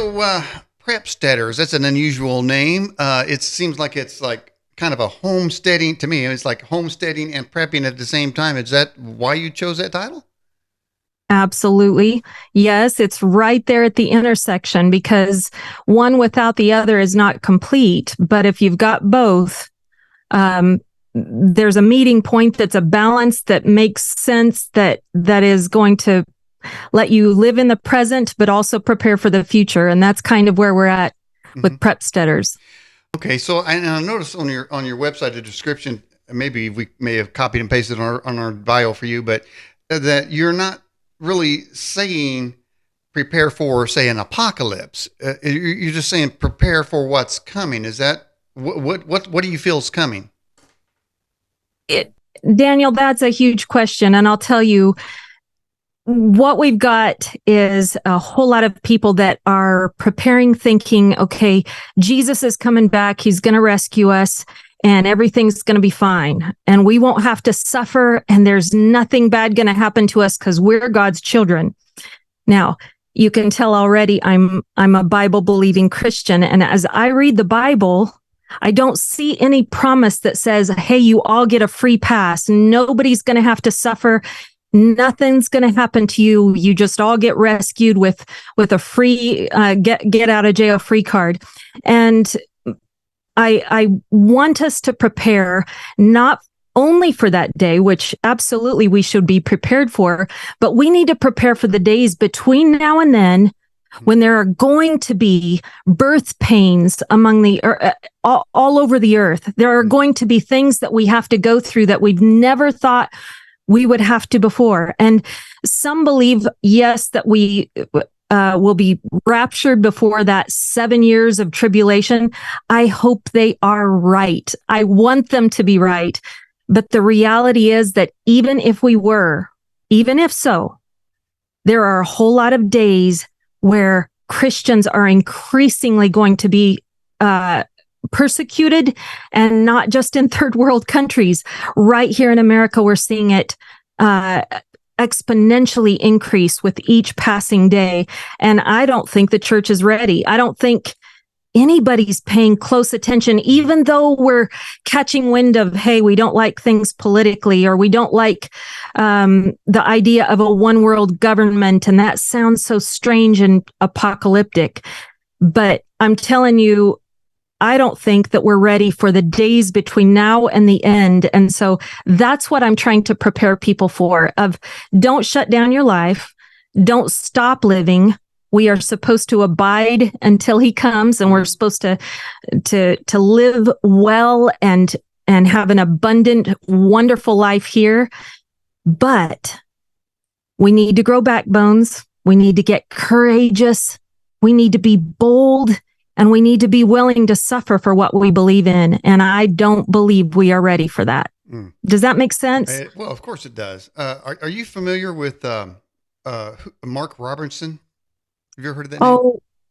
So, Prepsteaders, that's an unusual name. It seems like it's like kind of a homesteading to me. It's like homesteading and prepping at the same time. Is that why you chose that title? Absolutely. Yes, it's right there at the intersection because one without the other is not complete. But if you've got both, um, there's a meeting point that's a balance that makes sense that is going to let you live in the present, but also prepare for the future. And that's kind of where we're at Hmm. with Prepsteaders. Okay, so I noticed on your website the description. Maybe we may have copied and pasted on our bio for you, but that you're not really saying prepare for, say, an apocalypse. You're just saying prepare for what's coming. Is that what do you feel is coming? It, Daniel, that's a huge question. And I'll tell you, what we've got is a whole lot of people that are preparing, thinking, okay, Jesus is coming back. He's going to rescue us and everything's going to be fine. And we won't have to suffer. And there's nothing bad going to happen to us because we're God's children. Now, you can tell already I'm a Bible believing Christian. And as I read the Bible, I don't see any promise that says, hey, you all get a free pass. Nobody's going to have to suffer. Nothing's going to happen to you. You just all get rescued with a free get out of jail free card. And I want us to prepare not only for that day, which absolutely we should be prepared for, but we need to prepare for the days between now and then when there are going to be birth pains among all over the earth. There are going to be things that we have to go through that we've never thought we would have to before. And some believe, yes, that we will be raptured before that 7 years of tribulation. I hope they are right. I want them to be right. But the reality is that even if we were, even if so, there are a whole lot of days where Christians are increasingly going to be persecuted, and not just in third world countries. Right here in America, we're seeing it exponentially increase with each passing day. And I don't think the church is ready. I don't think anybody's paying close attention, even though we're catching wind of, hey, we don't like things politically, or we don't like the idea of a one world government. And that sounds so strange and apocalyptic. But I'm telling you, I don't think that we're ready for the days between now and the end. And so that's what I'm trying to prepare people for, of don't shut down your life. Don't stop living. We are supposed to abide until he comes, and we're supposed to live well and have an abundant, wonderful life here. But we need to grow backbones. We need to get courageous. We need to be bold. And we need to be willing to suffer for what we believe in. And I don't believe we are ready for that. Does that make sense? Well, of course it does. Are you familiar with Mark Robertson? Have you ever heard of that name?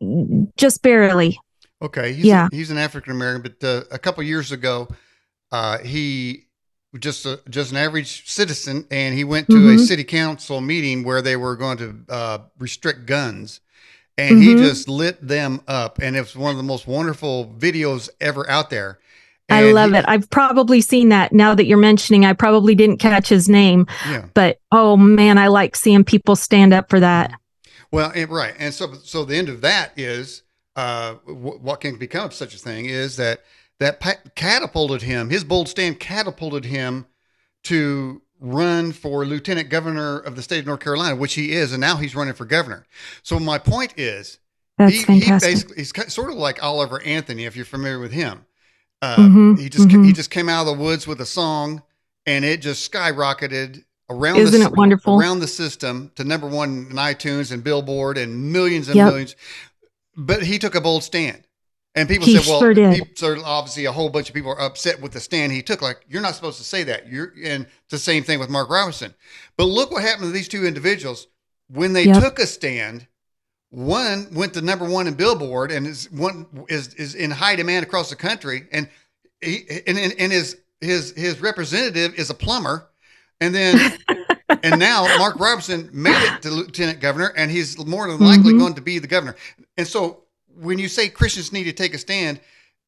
Oh, just barely. Okay, Yeah. he's an African American, but a couple years ago, he just an average citizen, and he went to a Mm-hmm. city council meeting where they were going to restrict guns. And he Mm-hmm. just lit them up, and it was one of the most wonderful videos ever out there. I And love it. I've probably seen that now that you're mentioning. I probably didn't catch his name, yeah, but oh man, I like seeing people stand up for that. well, right, and so the end of that is what can become of such a thing is that catapulted him. His bold stand catapulted him to run for lieutenant governor of the state of North Carolina, which he is, and now he's running for governor. So my point is, That's he fantastic. basically he's sort of like Oliver Anthony, if you're familiar with him. Mm-hmm. He Mm-hmm. just came out of the woods with a song, and it just skyrocketed Isn't it wonderful? around the system to number one in iTunes and Billboard and Yep. millions. But he took a bold stand. And people He said, well, sure did. so obviously a whole bunch of people are upset with the stand he took. Like, you're not supposed to say that. And it's the same thing with Mark Robinson. But look what happened to these two individuals when they Yep. took a stand. One went to number one in Billboard, and is in high demand across the country. And his representative is a plumber. And then And now Mark Robertson made it to lieutenant governor, and he's more than likely going to be the governor. And so when you say Christians need to take a stand,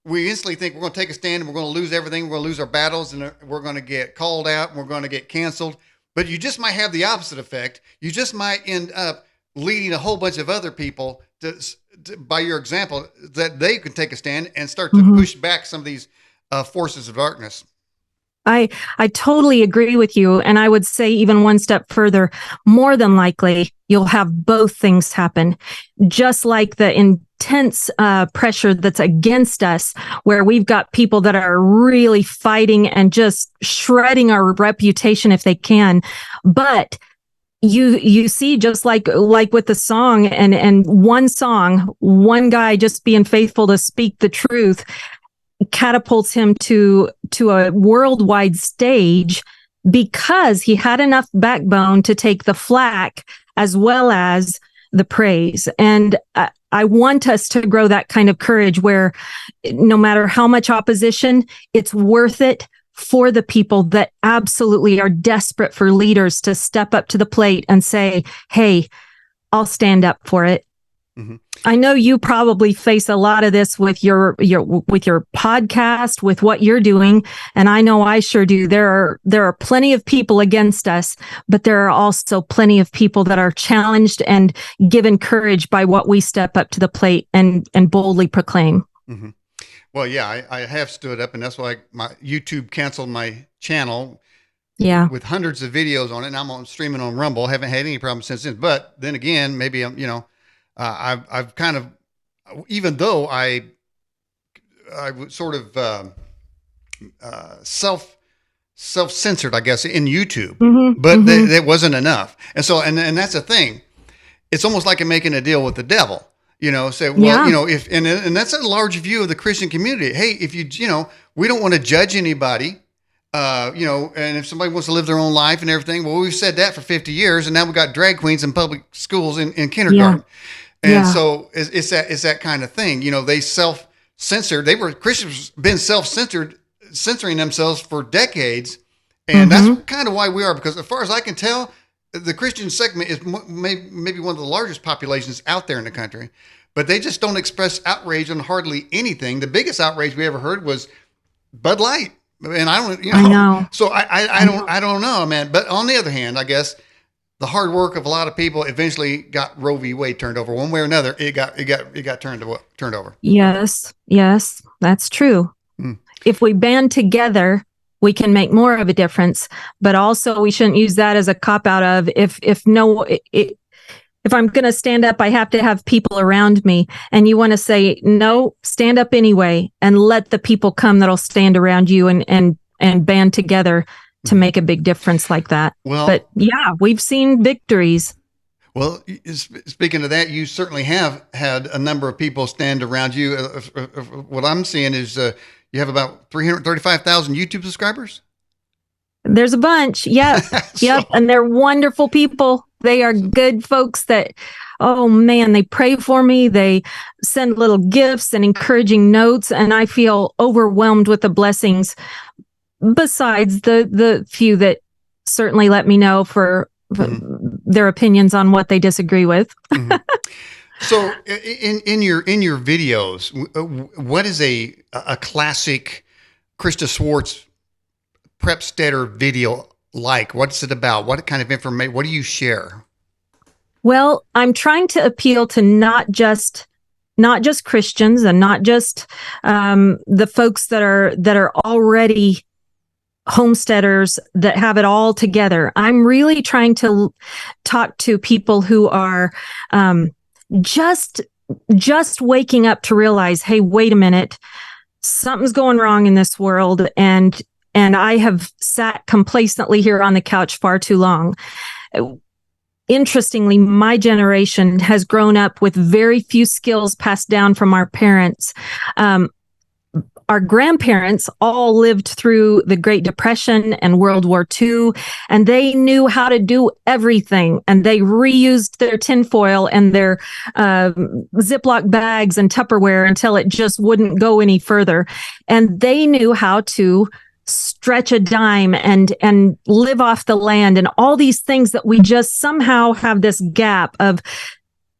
we instantly think we're going to take a stand and we're going to lose everything. We're going to lose our battles and we're going to get called out and we're going to get canceled. But you just might have the opposite effect. You just might end up leading a whole bunch of other people to by your example, that they can take a stand and start to push back some of these forces of darkness. I totally agree with you. And I would say even one step further, more than likely, you'll have both things happen. Just like the intense pressure that's against us, where we've got people that are really fighting and just shredding our reputation if they can. But you see, just like with the song and one guy just being faithful to speak the truth catapults him to a worldwide stage because he had enough backbone to take the flack as well as the praise. And I want us to grow that kind of courage where no matter how much opposition, it's worth it for the people that absolutely are desperate for leaders to step up to the plate and say, hey, I'll stand up for it. Mm-hmm. I know you probably face a lot of this with your podcast, with what you're doing, and I know I sure do. There are plenty of people against us, but there are also plenty of people that are challenged and given courage by what we step up to the plate and boldly proclaim. Mm-hmm. Well, yeah, I have stood up, and that's why my YouTube canceled my channel. Yeah, with hundreds of videos on it, and I'm streaming on Rumble. Haven't had any problems since then. But then again, maybe I'm, I've kind of, even though I was sort of self-censored, I guess, in YouTube, but that wasn't enough. And so, and that's the thing. It's almost like I'm making a deal with the devil. Say, well, if, and that's a large view of the Christian community. Hey, if we don't want to judge anybody, and if somebody wants to live their own life and everything, well, we've said that for 50 years, and now we've got drag queens in public schools in kindergarten. Yeah. And so it's that kind of thing. They self-censored. Christians been censoring themselves for decades. And that's kind of why we are, because as far as I can tell, the Christian segment is maybe one of the largest populations out there in the country, but they just don't express outrage on hardly anything. The biggest outrage we ever heard was Bud Light. And I don't, I know. So I don't know, man. But on the other hand, I guess the hard work of a lot of people eventually got Roe v. Wade turned over one way or another. It got turned over. Yes, that's true. If we band together, we can make more of a difference. But also, we shouldn't use that as a cop out of if I'm going to stand up, I have to have people around me. And you want to say, no, stand up anyway, and let the people come that'll stand around you and band together to make a big difference like that. Well, but yeah, we've seen victories. Well, speaking of that, you certainly have had a number of people stand around you. What I'm seeing is you have about 335,000 YouTube subscribers. There's a bunch. Yep. Yep. And they're wonderful people. They are good folks that, oh man, they pray for me. They send little gifts and encouraging notes. And I feel overwhelmed with the blessings, besides the few that certainly let me know for their opinions on what they disagree with. So in your videos, what is a classic Christa Swartz Prepsteader video like? What's it about? What kind of information? What do you share? Well, I'm trying to appeal to not just Christians and not just the folks that are already homesteaders that have it all together. I'm really trying to talk to people who are just waking up to realize, hey, wait a minute, something's going wrong in this world, and I have sat complacently here on the couch far too long. Interestingly, my generation has grown up with very few skills passed down from our parents. Our grandparents all lived through the Great Depression and World War II, and they knew how to do everything. And they reused their tinfoil and their Ziploc bags and Tupperware until it just wouldn't go any further. And they knew how to stretch a dime and live off the land and all these things that we just somehow have this gap of.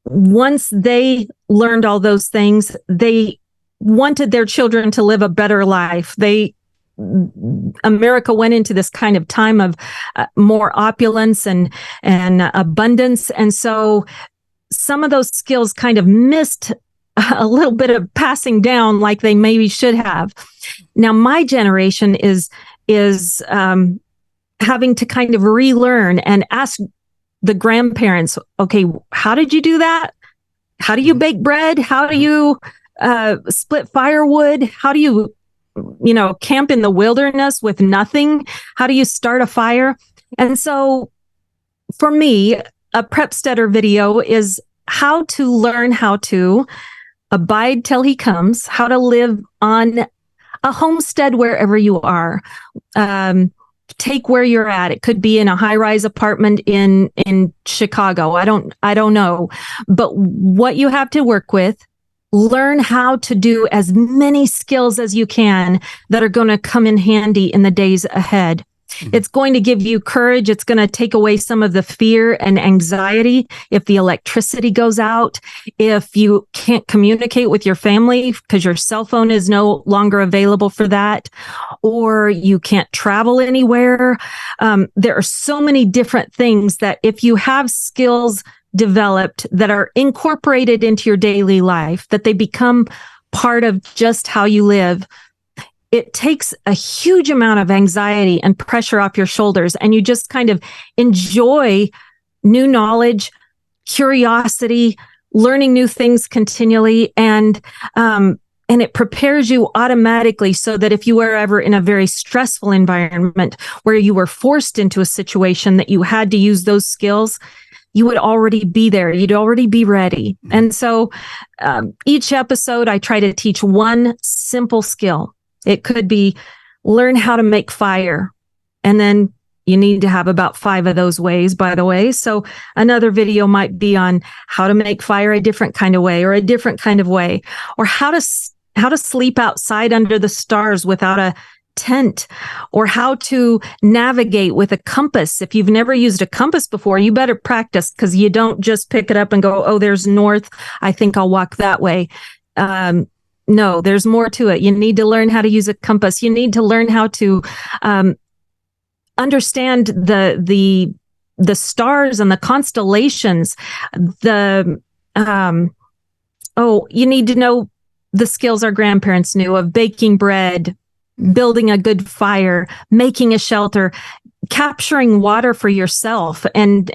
Once they learned all those things, they wanted their children to live a better life. America went into this kind of time of more opulence and abundance. And so some of those skills kind of missed a little bit of passing down like they maybe should have. Now, my generation is having to kind of relearn and ask the grandparents, okay, how did you do that? How do you bake bread? How do you split firewood? How do you, camp in the wilderness with nothing? How do you start a fire? And so for me, a Prepsteader video is how to learn how to abide till he comes, how to live on a homestead wherever you are. Take where you're at. It could be in a high-rise apartment in Chicago. I don't know. But what you have to work with, learn how to do as many skills as you can that are going to come in handy in the days ahead. It's going to give you courage. It's going to take away some of the fear and anxiety if the electricity goes out, if you can't communicate with your family because your cell phone is no longer available for that, or you can't travel anywhere. There are so many different things that if you have skills developed that are incorporated into your daily life, that they become part of just how you live, it takes a huge amount of anxiety and pressure off your shoulders, and you just kind of enjoy new knowledge, curiosity, learning new things continually, and it prepares you automatically so that if you were ever in a very stressful environment where you were forced into a situation that you had to use those skills, you would already be there. You'd already be ready. And so each episode, I try to teach one simple skill. It could be learn how to make fire. And then you need to have about 5 of those ways, by the way. So another video might be on how to make fire a different kind of way or a different kind of way, or how to sleep outside under the stars without a tent, or how to navigate with a compass. If you've never used a compass before, you better practice, because you don't just pick it up and go, oh, there's north. I think I'll walk that way. No, there's more to it. You need to learn how to use a compass. You need to learn how to understand the stars and the constellations. You need to know the skills our grandparents knew of baking bread, building a good fire, making a shelter, capturing water for yourself, and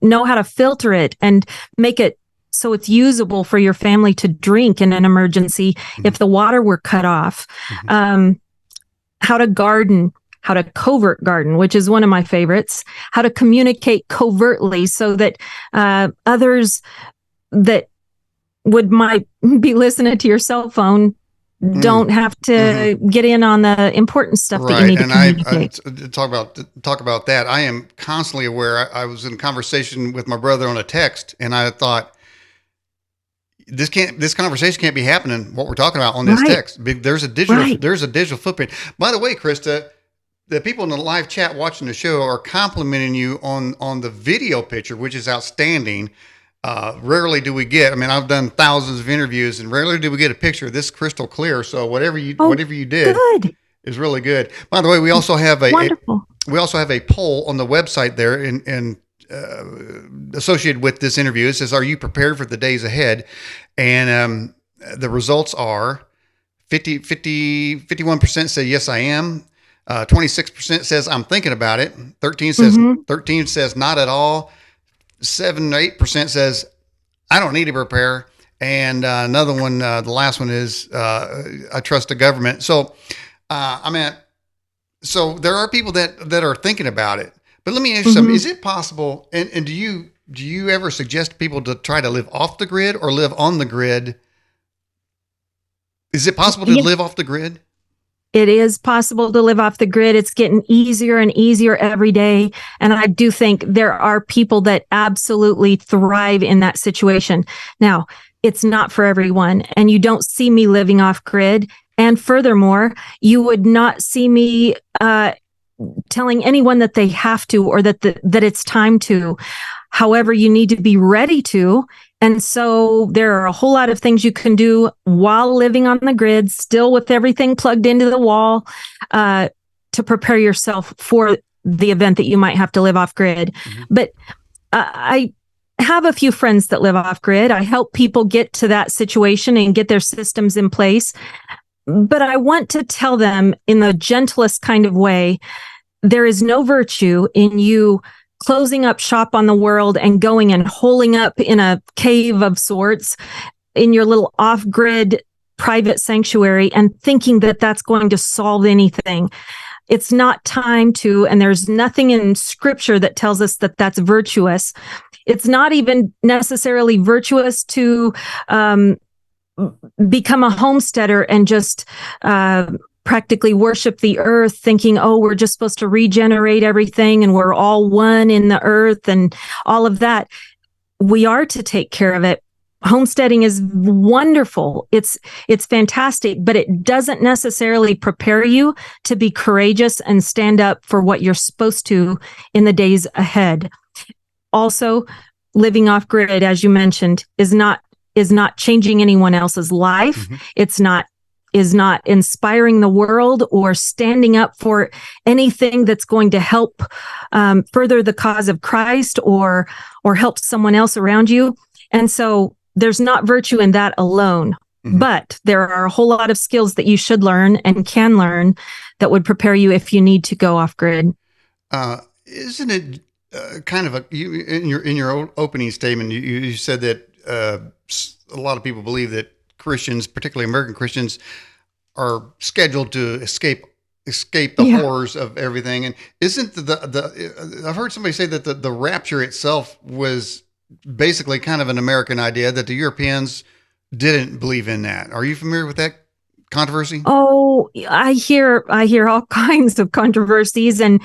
know how to filter it and make it so it's usable for your family to drink in an emergency if the water were cut off. How to garden, how to covert garden, which is one of my favorites, how to communicate covertly so that others that might be listening to your cell phone don't have to get in on the important stuff that you need to communicate. And I talk about that. I am constantly aware. I was in conversation with my brother on a text, and I thought, this conversation can't be happening, what we're talking about on this text. There's a digital footprint. By the way, Christa, the people in the live chat watching the show are complimenting you on the video picture, which is outstanding. Rarely do we get, I've done thousands of interviews, and rarely do we get a picture this crystal clear. So whatever you did is really good. By the way, we also have a poll on the website there and associated with this interview. It says, are you prepared for the days ahead? And the results are 51% say yes, I am. 26% says I'm thinking about it. 13 says not at all. 7 to 8% says I don't need to prepare. And another one, the last one is I trust the government. So so there are people that are thinking about it. But let me ask you something. Is it possible, and do you ever suggest people to try to live off the grid or live on the grid? Is it possible to live off the grid? It is possible to live off the grid. It's getting easier and easier every day. And I do think there are people that absolutely thrive in that situation. Now, it's not for everyone. And you don't see me living off grid And furthermore, you would not see me telling anyone that they have to, or that it's time to. However, you need to be ready to. And so there are a whole lot of things you can do while living on the grid, still with everything plugged into the wall, to prepare yourself for the event that you might have to live off grid. Mm-hmm. But I have a few friends that live off grid. I help people get to that situation and get their systems in place. But I want to tell them in the gentlest kind of way, there is no virtue in you closing up shop on the world and going and holing up in a cave of sorts in your little off-grid private sanctuary and thinking that that's going to solve anything. It's not time to, and there's nothing in scripture that tells us that that's virtuous. It's not even necessarily virtuous to become a homesteader and just practically worship the earth, thinking, oh, we're just supposed to regenerate everything and we're all one in the earth and all of that. We are to take care of it. Homesteading is wonderful. It's fantastic, but it doesn't necessarily prepare you to be courageous and stand up for what you're supposed to in the days ahead. Also, living off grid, as you mentioned, is not changing anyone else's life. Mm-hmm. Is not inspiring the world or standing up for anything that's going to help further the cause of Christ or help someone else around you. And so there's not virtue in that alone. Mm-hmm. But there are a whole lot of skills that you should learn and can learn that would prepare you if you need to go off grid. Isn't it kind of in your opening statement, you said that a lot of people believe that Christians, particularly American Christians, are scheduled to escape the horrors of everything. And isn't I've heard somebody say that the rapture itself was basically kind of an American idea, that the Europeans didn't believe in that. Are you familiar with that controversy? Oh, I hear all kinds of controversies, and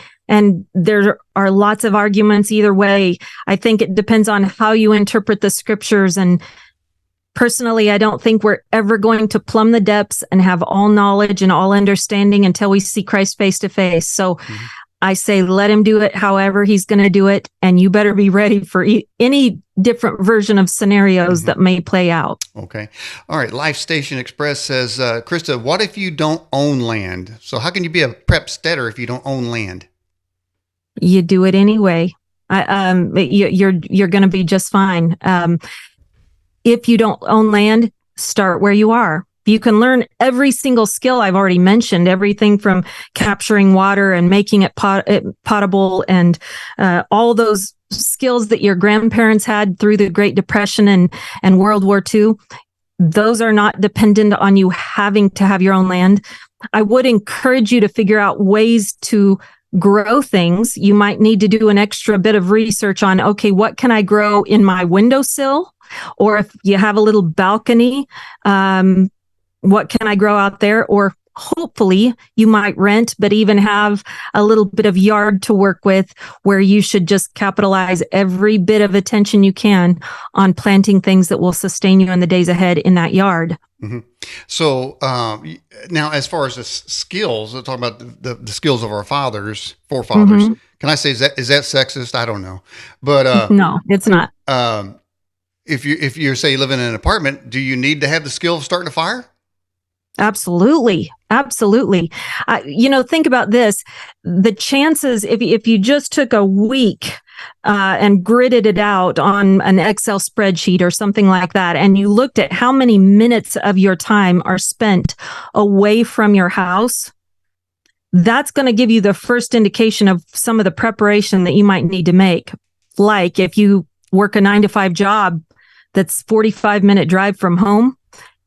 there are lots of arguments either way. I think it depends on how you interpret the scriptures. And personally, I don't think we're ever going to plumb the depths and have all knowledge and all understanding until we see Christ face to face. So mm-hmm. I say, let him do it however he's going to do it. And you better be ready for any different version of scenarios mm-hmm. that may play out. Okay. All right. Life Station Express says, Christa, what if you don't own land? So how can you be a Prepsteader if you don't own land? You do it anyway. You're going to be just fine. If you don't own land, start where you are. You can learn every single skill I've already mentioned, everything from capturing water and making it potable and all those skills that your grandparents had through the Great Depression and World War II. Those are not dependent on you having to have your own land. I would encourage you to figure out ways to grow things. You might need to do an extra bit of research on, okay, what can I grow in my windowsill? Or if you have a little balcony, what can I grow out there? Or hopefully you might rent, but even have a little bit of yard to work with where you should just capitalize every bit of attention you can on planting things that will sustain you in the days ahead in that yard. Mm-hmm. So now as far as the skills, let's talk about the skills of our forefathers. Mm-hmm. Can I say, is that sexist? I don't know. But no, it's not. If you're say living in an apartment, do you need to have the skill of starting a fire? Absolutely. Think about this. The chances, if you just took a week and gridded it out on an Excel spreadsheet or something like that, and you looked at how many minutes of your time are spent away from your house, that's going to give you the first indication of some of the preparation that you might need to make. Like if you work a 9-to-5 job that's 45-minute drive from home,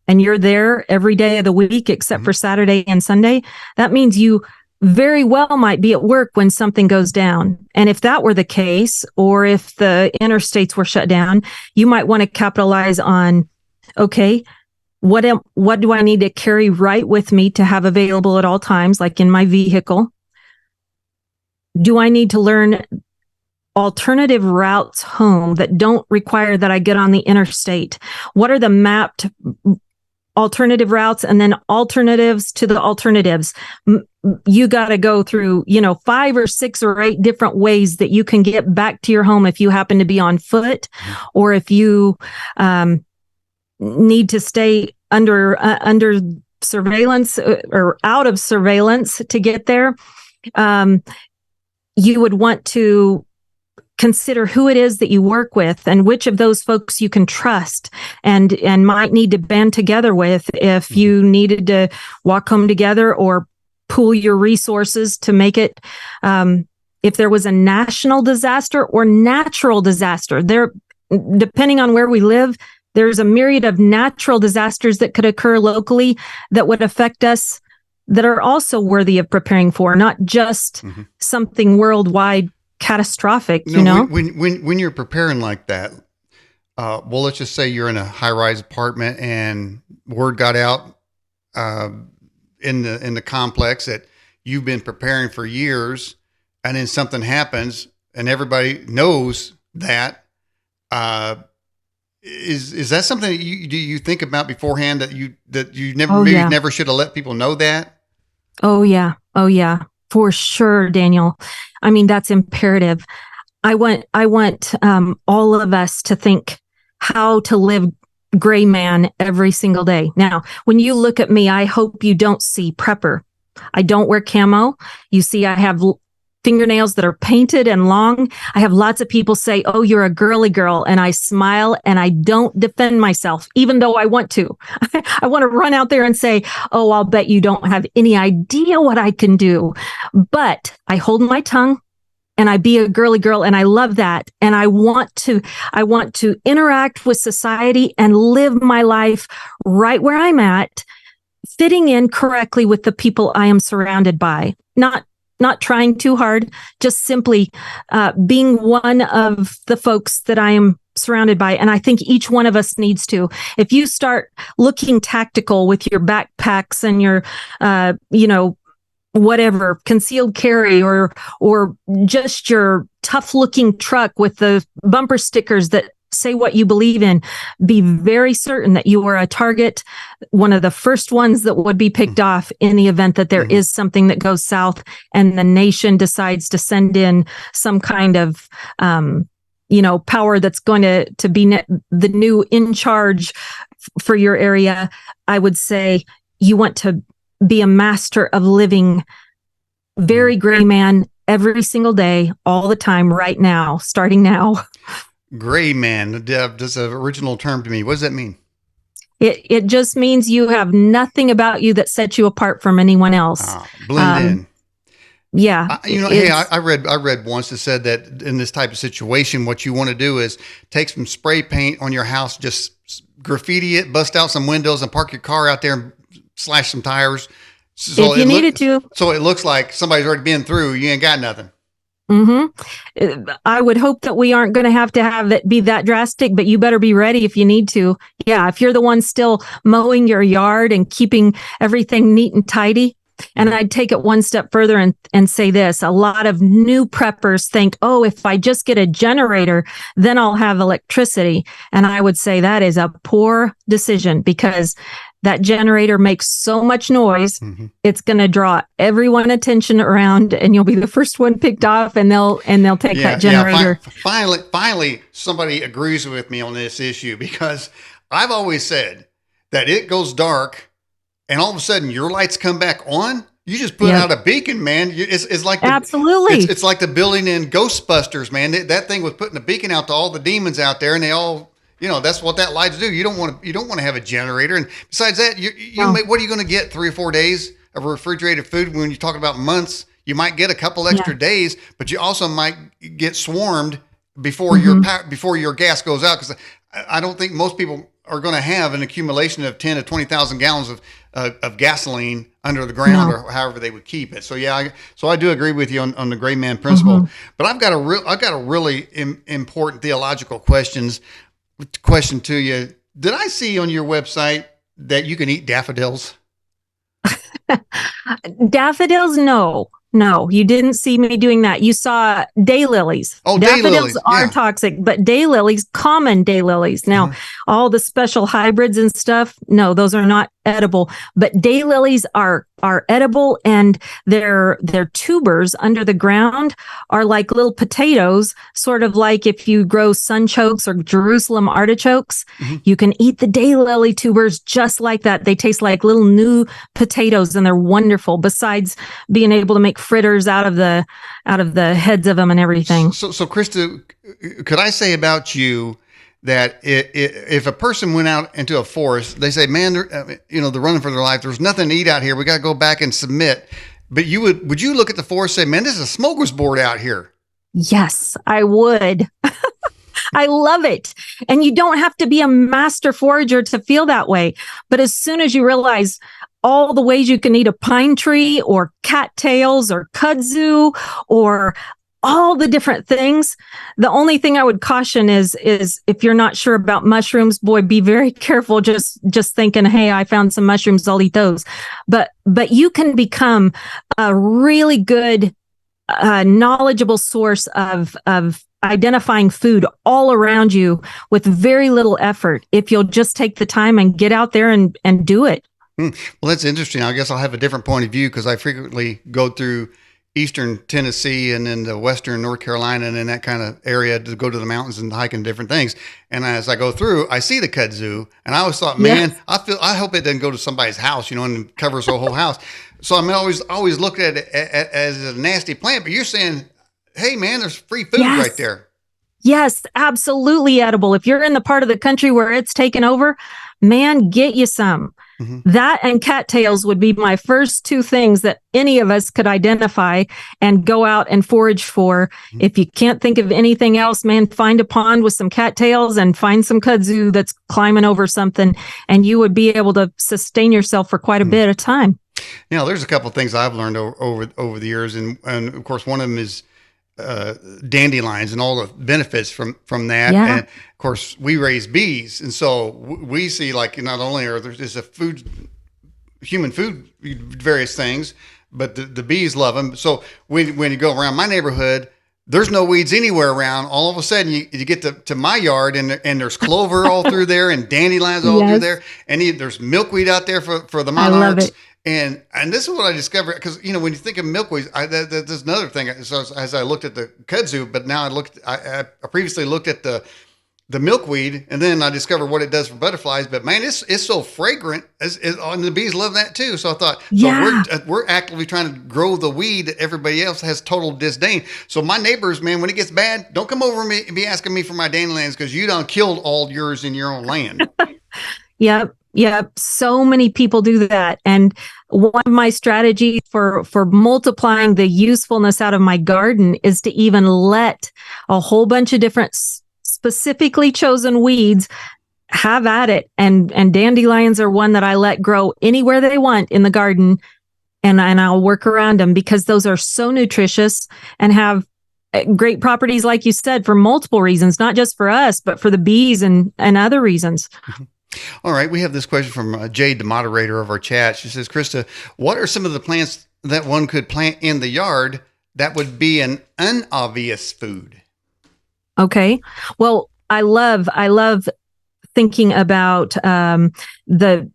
and you're there every day of the week except for Saturday and Sunday, that means you very well might be at work when something goes down. And if that were the case, or if the interstates were shut down, you might want to capitalize on, okay, what do I need to carry right with me to have available at all times, like in my vehicle? Do I need to learn alternative routes home that don't require that I get on the interstate? What are the mapped alternative routes and then alternatives to the alternatives. You got to go through, 5 or 6 or 8 different ways that you can get back to your home if you happen to be on foot, or if you need to stay under surveillance or out of surveillance to get there. You would want to consider who it is that you work with and which of those folks you can trust and might need to band together with if you needed to walk home together or pool your resources to make it. If there was a national disaster or natural disaster, there, depending on where we live, there's a myriad of natural disasters that could occur locally that would affect us that are also worthy of preparing for, not just something worldwide catastrophic, When you're preparing like that, well, let's just say you're in a high-rise apartment and word got out in the complex that you've been preparing for years, and then something happens and everybody knows that. Is that something that you think about beforehand that you never should have let people know that? Oh yeah, for sure, Daniel. I mean, that's imperative. I want all of us to think how to live gray man every single day. Now, when you look at me, I hope you don't see prepper. I don't wear camo. You see, I have fingernails that are painted and long. I have lots of people say, "Oh, you're a girly girl." And I smile and I don't defend myself, even though I want to. I want to run out there and say, "Oh, I'll bet you don't have any idea what I can do." But I hold my tongue and I be a girly girl, and I love that. And I want to interact with society and live my life right where I'm at, fitting in correctly with the people I am surrounded by. Not trying too hard, just simply being one of the folks that I am surrounded by. And I think each one of us needs to. If you start looking tactical with your backpacks and your, whatever, concealed carry or just your tough looking truck with the bumper stickers that say what you believe in, be very certain that you are a target, one of the first ones that would be picked off in the event that there is something that goes south and the nation decides to send in some kind of, power that's going to be the new in charge for your area. I would say you want to be a master of living very gray man every single day, all the time, right now, starting now. Gray man, that's an original term to me. What does that mean? It just means you have nothing about you that sets you apart from anyone else. Blend in. Yeah. I read once that said that in this type of situation, what you want to do is take some spray paint on your house, just graffiti it, bust out some windows, and park your car out there and slash some tires. So if you needed to. So it looks like somebody's already been through. You ain't got nothing. I would hope that we aren't going to have it be that drastic, but you better be ready if you need to. Yeah, if you're the one still mowing your yard and keeping everything neat and tidy. And I'd take it one step further and say this. A lot of new preppers think, oh, if I just get a generator, then I'll have electricity. And I would say that is a poor decision, because that generator makes so much noise. It's going to draw everyone attention around, and you'll be the first one picked off, and they'll take that generator. Finally, somebody agrees with me on this issue, because I've always said that it goes dark and all of a sudden your lights come back on. You just put out a beacon, man. It's like absolutely. It's like the building in Ghostbusters, man. That thing was putting a beacon out to all the demons out there, and they all. That's what that lights do. You don't want to have a generator. And besides that, what are you going to get 3 or 4 days of refrigerated food when you're talking about months? You might get a couple extra days, but you also might get swarmed before your gas goes out. Because I don't think most people are going to have an accumulation of 10 to 20,000 gallons of gasoline under the ground or however they would keep it. So I do agree with you on the gray man principle. But I've got a really important theological question to you. Did I see on your website that you can eat daffodils? Daffodils? No, No, you didn't see me doing that. You saw daylilies. Oh, Daffodils daylilies. are Yeah. toxic, but daylilies, common daylilies. Now, all the special hybrids and stuff, no, those are not edible. But daylilies are edible, and their tubers under the ground are like little potatoes, sort of like if you grow sunchokes or Jerusalem artichokes. You can eat the daylily tubers just like that. They taste like little new potatoes, and they're wonderful. Besides being able to make fritters out of the heads of them and everything. So Christa, could I say about you that if a person went out into a forest, they say, man, they're running for their life. There's nothing to eat out here. We got to go back and submit. But would you look at the forest and say, man, this is a smorgasbord out here? Yes, I would. I love it. And you don't have to be a master forager to feel that way. But as soon as you realize all the ways you can eat a pine tree or cattails or kudzu or all the different things, the only thing I would caution is if you're not sure about mushrooms, boy, be very careful just thinking, hey, I found some mushrooms, I'll eat those. But you can become a really good knowledgeable source of identifying food all around you with very little effort if you'll just take the time and get out there and do it. Well, that's interesting. I guess I'll have a different point of view because I frequently go through eastern Tennessee and then the western North Carolina and in that kind of area to go to the mountains and hike and different things. And as I go through, I see the kudzu, and I always thought, man, yes. I hope it doesn't go to somebody's house, and covers the whole house. So I'm always looked at it as a nasty plant, but you're saying, hey man, there's free food right there. Yes, absolutely edible. If you're in the part of the country where it's taken over, man, get you some. That and cattails would be my first two things that any of us could identify and go out and forage for. If you can't think of anything else, man, find a pond with some cattails and find some kudzu that's climbing over something, and you would be able to sustain yourself for quite a bit of time. There's a couple of things I've learned over the years, and of course one of them is dandelions and all the benefits from that. And of course we raise bees, and so we see like not only are there's a human food, various things, but the bees love them. So when you go around my neighborhood, there's no weeds anywhere around. All of a sudden you get to my yard and there's clover all through there and dandelions all through there, and there's milkweed out there for the monarchs. I love it. And this is what I discovered, because when you think of milkweed, there's another thing. So as I looked at the kudzu, but now I previously looked at the milkweed, and then I discovered what it does for butterflies. But man, it's so fragrant, and the bees love that too. So I thought, so we're actively trying to grow the weed that everybody else has total disdain. So my neighbors, man, when it gets bad, don't come over and be asking me for my dandelions because you done killed all yours in your own land. Yep. So many people do that. And one of my strategies for multiplying the usefulness out of my garden is to even let a whole bunch of different specifically chosen weeds have at it. And dandelions are one that I let grow anywhere they want in the garden. And I'll work around them because those are so nutritious and have great properties, like you said, for multiple reasons, not just for us, but for the bees and other reasons. All right. We have this question from Jade, the moderator of our chat. She says, Christa, what are some of the plants that one could plant in the yard that would be an unobvious food? Okay. Well, I love thinking about the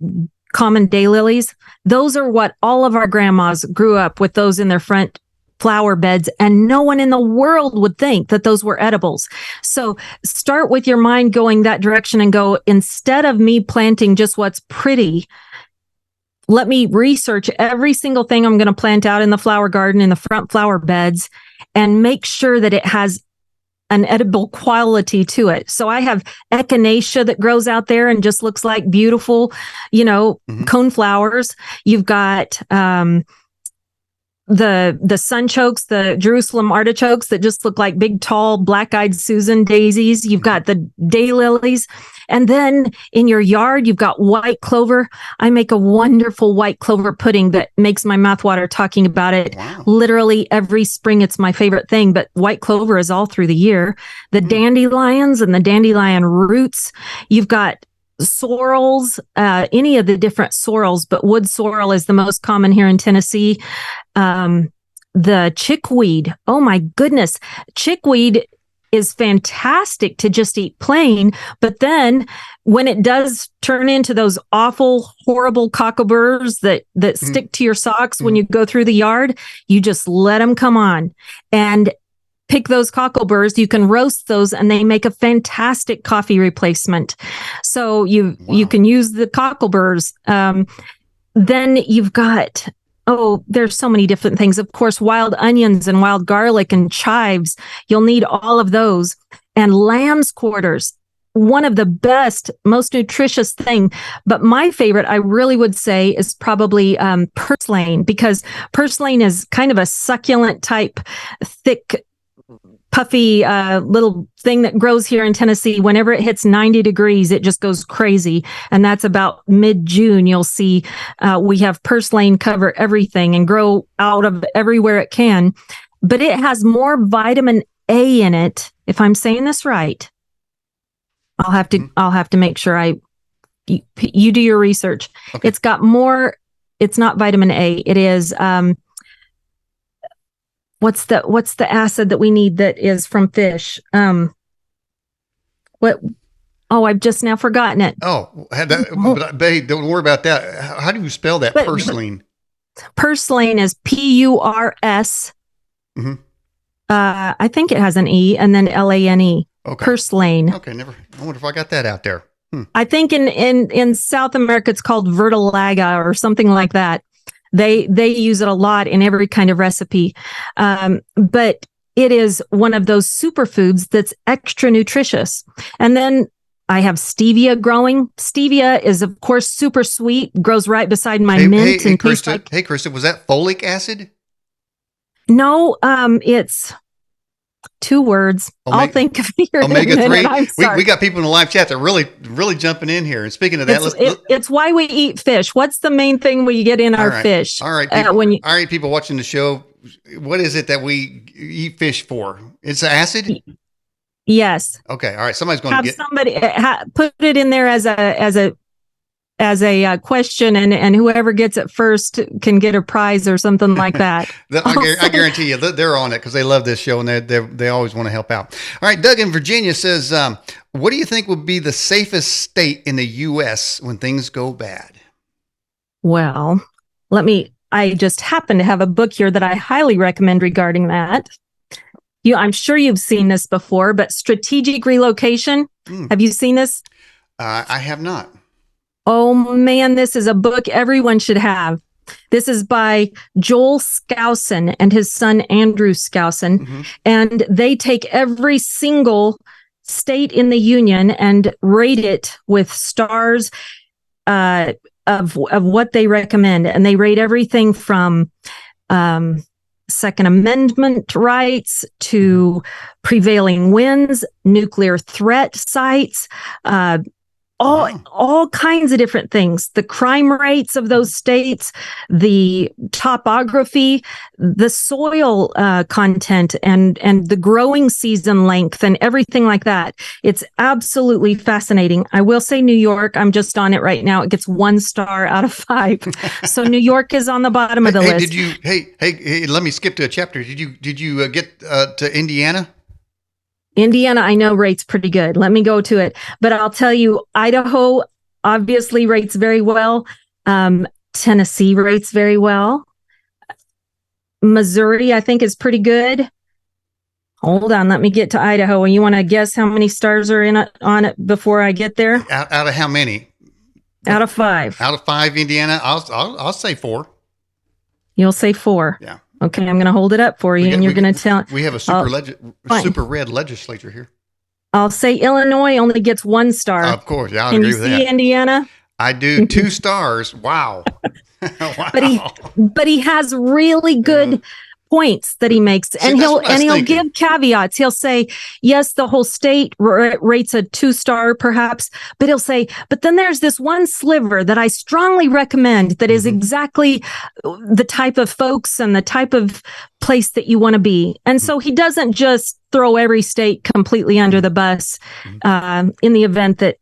common daylilies. Those are what all of our grandmas grew up with, those in their front flower beds, and no one in the world would think that those were edibles. So start with your mind going that direction and go, instead of me planting just what's pretty, let me research every single thing I'm going to plant out in the flower garden, in the front flower beds, and make sure that it has an edible quality to it. So I have echinacea that grows out there and just looks like beautiful, cone flowers. You've got the sunchokes, the Jerusalem artichokes that just look like big, tall, black-eyed Susan daisies. You've got the daylilies. And then in your yard, you've got white clover. I make a wonderful white clover pudding that makes my mouth water talking about it. Wow. Literally every spring, it's my favorite thing, but white clover is all through the year. The dandelions and the dandelion roots. You've got sorrels, any of the different sorrels, but wood sorrel is the most common here in Tennessee. the chickweed. Oh my goodness. Chickweed is fantastic to just eat plain, but then when it does turn into those awful, horrible cockleburrs that stick to your socks when you go through the yard, you just let them come on and pick those cockleburrs. You can roast those and they make a fantastic coffee replacement. So you can use the cockleburrs. Then you've got, there's so many different things. Of course, wild onions and wild garlic and chives. You'll need all of those. And lamb's quarters, one of the best, most nutritious thing. But my favorite, I really would say, is probably purslane, because purslane is kind of a succulent type, thick, puffy little thing that grows here in Tennessee. Whenever it hits 90 degrees, it just goes crazy. And that's about mid-June. You'll see we have purslane cover everything and grow out of everywhere it can. But it has more vitamin A in it. If I'm saying this right, I'll have to make sure you do your research. Okay. It's got more. It's not vitamin A. It is. What's the acid that we need that is from fish? What? Oh, I've just now forgotten it. Oh, but babe, don't worry about that. How do you spell that? Purslane. Purslane is Purs. Mm-hmm. I think it has an E and then Lane. Okay. Purslane. Okay, I wonder if I got that out there. I think in South America it's called vertillaga or something like that. They use it a lot in every kind of recipe. But it is one of those superfoods that's extra nutritious. And then I have stevia growing. Stevia is, of course, super sweet, grows right beside my mint. Hey, Christa, was that folic acid? No, it's 2 words. I'll think of your omega-3. We got people in the live chat that really jumping in here. And speaking of that, it's why we eat fish. What's the main thing we get in our fish? All right, people, people watching the show, what is it that we eat fish for? It's acid? Yes. Okay. All right. Somebody's going to get somebody put it in there as a question, and whoever gets it first can get a prize or something like that. I guarantee you they're on it because they love this show and they always want to help out. All right, Doug in Virginia says, what do you think would be the safest state in the U.S. when things go bad? Well, I just happen to have a book here that I highly recommend regarding that. I'm sure you've seen this before, but Strategic Relocation. Have you seen this? I have not. Oh man, this is a book everyone should have. This is by Joel Skousen and his son Andrew Skousen. Mm-hmm. And they take every single state in the union and rate it with stars of what they recommend. And they rate everything from Second Amendment rights to prevailing winds, nuclear threat sites, all kinds of different things. The crime rates of those states, the topography, the soil content, and the growing season length, and everything like that. It's absolutely fascinating. I will say New York, I'm just on it right now. It gets 1 star out of 5. So New York is on the bottom of the list. Hey, let me skip to a chapter. Did you get to Indiana? Indiana, I know rates pretty good. Let me go to it. But I'll tell you, Idaho obviously rates very well. Tennessee rates very well. Missouri, I think, is pretty good. Hold on, let me get to Idaho. And you want to guess how many stars are on it before I get there? Out of how many? Out of 5. Out of 5, Indiana. I'll say 4. You'll say 4. Yeah. Okay, I'm going to hold it up for you, and you're going to tell. We have a super red legislature here. I'll say Illinois only gets 1 star. Of course, yeah, I agree with that. Can you see Indiana? I do. 2 stars. Wow. Wow. But he has really good points that he makes, and he'll give caveats. He'll say, yes, the whole state rates a 2 star perhaps, but he'll say, but then there's this one sliver that I strongly recommend that is exactly the type of folks and the type of place that you want to be. And so he doesn't just throw every state completely under the bus in the event that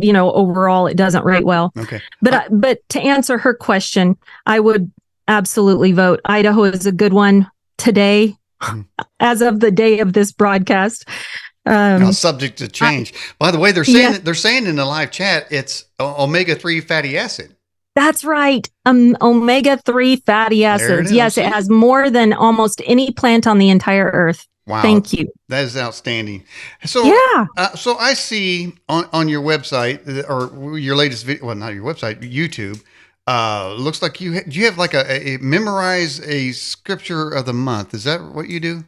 overall it doesn't rate well. Okay. But to answer her question, I would absolutely vote. Idaho is a good one today, as of the day of this broadcast. Now, subject to change. By the way, they're saying in the live chat it's omega-3 fatty acid. That's right. Omega-3 fatty acids. Yes, it has more than almost any plant on the entire earth. Wow. Thank you. That is outstanding. So, yeah. So I see on your website or your latest video, well, not your website, YouTube, looks like do you have like a memorize a scripture of the month? Is that what you do?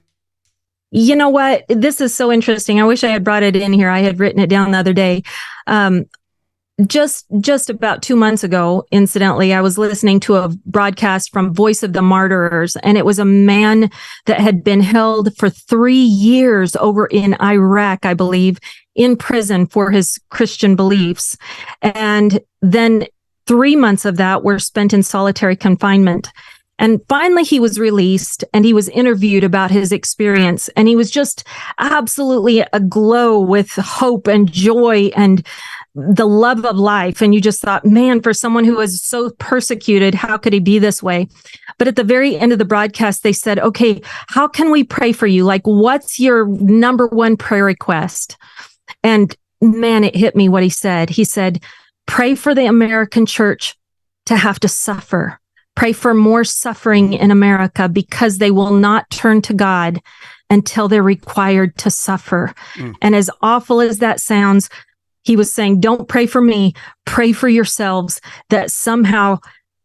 You know what? This is so interesting. I wish I had brought it in here. I had written it down the other day. Just about 2 months ago, incidentally, I was listening to a broadcast from Voice of the Martyrs, and it was a man that had been held for 3 years over in Iraq, I believe, in prison for his Christian beliefs. And then 3 months of that were spent in solitary confinement. And finally, he was released and he was interviewed about his experience. And he was just absolutely aglow with hope and joy and the love of life. And you just thought, man, for someone who was so persecuted, how could he be this way? But at the very end of the broadcast, they said, okay, how can we pray for you? Like, what's your number one prayer request? And man, it hit me what he said. He said, pray for the American church to have to suffer. Pray for more suffering in America because they will not turn to God until they're required to suffer. And as awful as that sounds, he was saying, don't pray for me, pray for yourselves, that somehow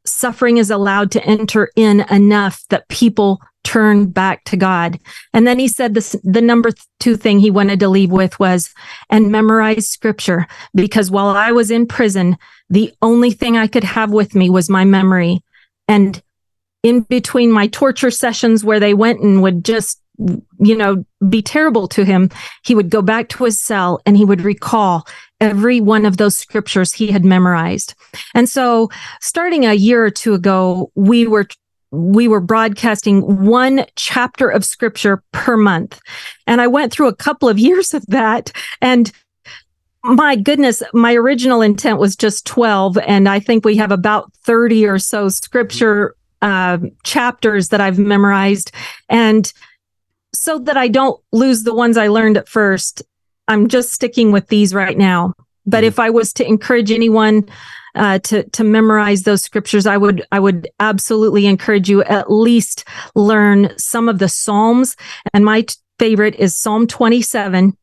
suffering is allowed to enter in enough that people turn back to God. And then he said the number 2 thing he wanted to leave with was, and memorize scripture, because while I was in prison, the only thing I could have with me was my memory. And in between my torture sessions where they went and would just, be terrible to him, he would go back to his cell and he would recall every one of those scriptures he had memorized. And so starting a year or 2 ago, we were broadcasting 1 chapter of scripture per month. And I went through a couple of years of that, and my goodness, my original intent was just 12, and I think we have about 30 or so scripture chapters that I've memorized. And so that I don't lose the ones I learned at first, I'm just sticking with these right now. But if I was to encourage anyone to memorize those scriptures, I would absolutely encourage you at least learn some of the Psalms. And my favorite is Psalm 27.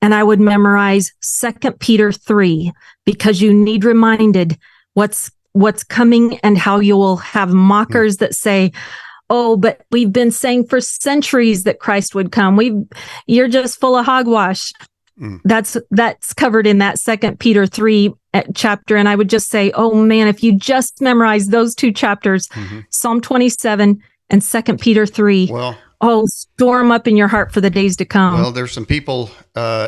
And I would memorize 2 Peter 3, because you need reminded what's coming and how you will have mockers that say, oh, but we've been saying for centuries that Christ would come. You're just full of hogwash. That's covered in that 2 Peter 3 chapter. And I would just say, oh man, if you just memorize those 2 chapters, Psalm 27 and 2 Peter 3. Well, storm up in your heart for the days to come. Well, there's some people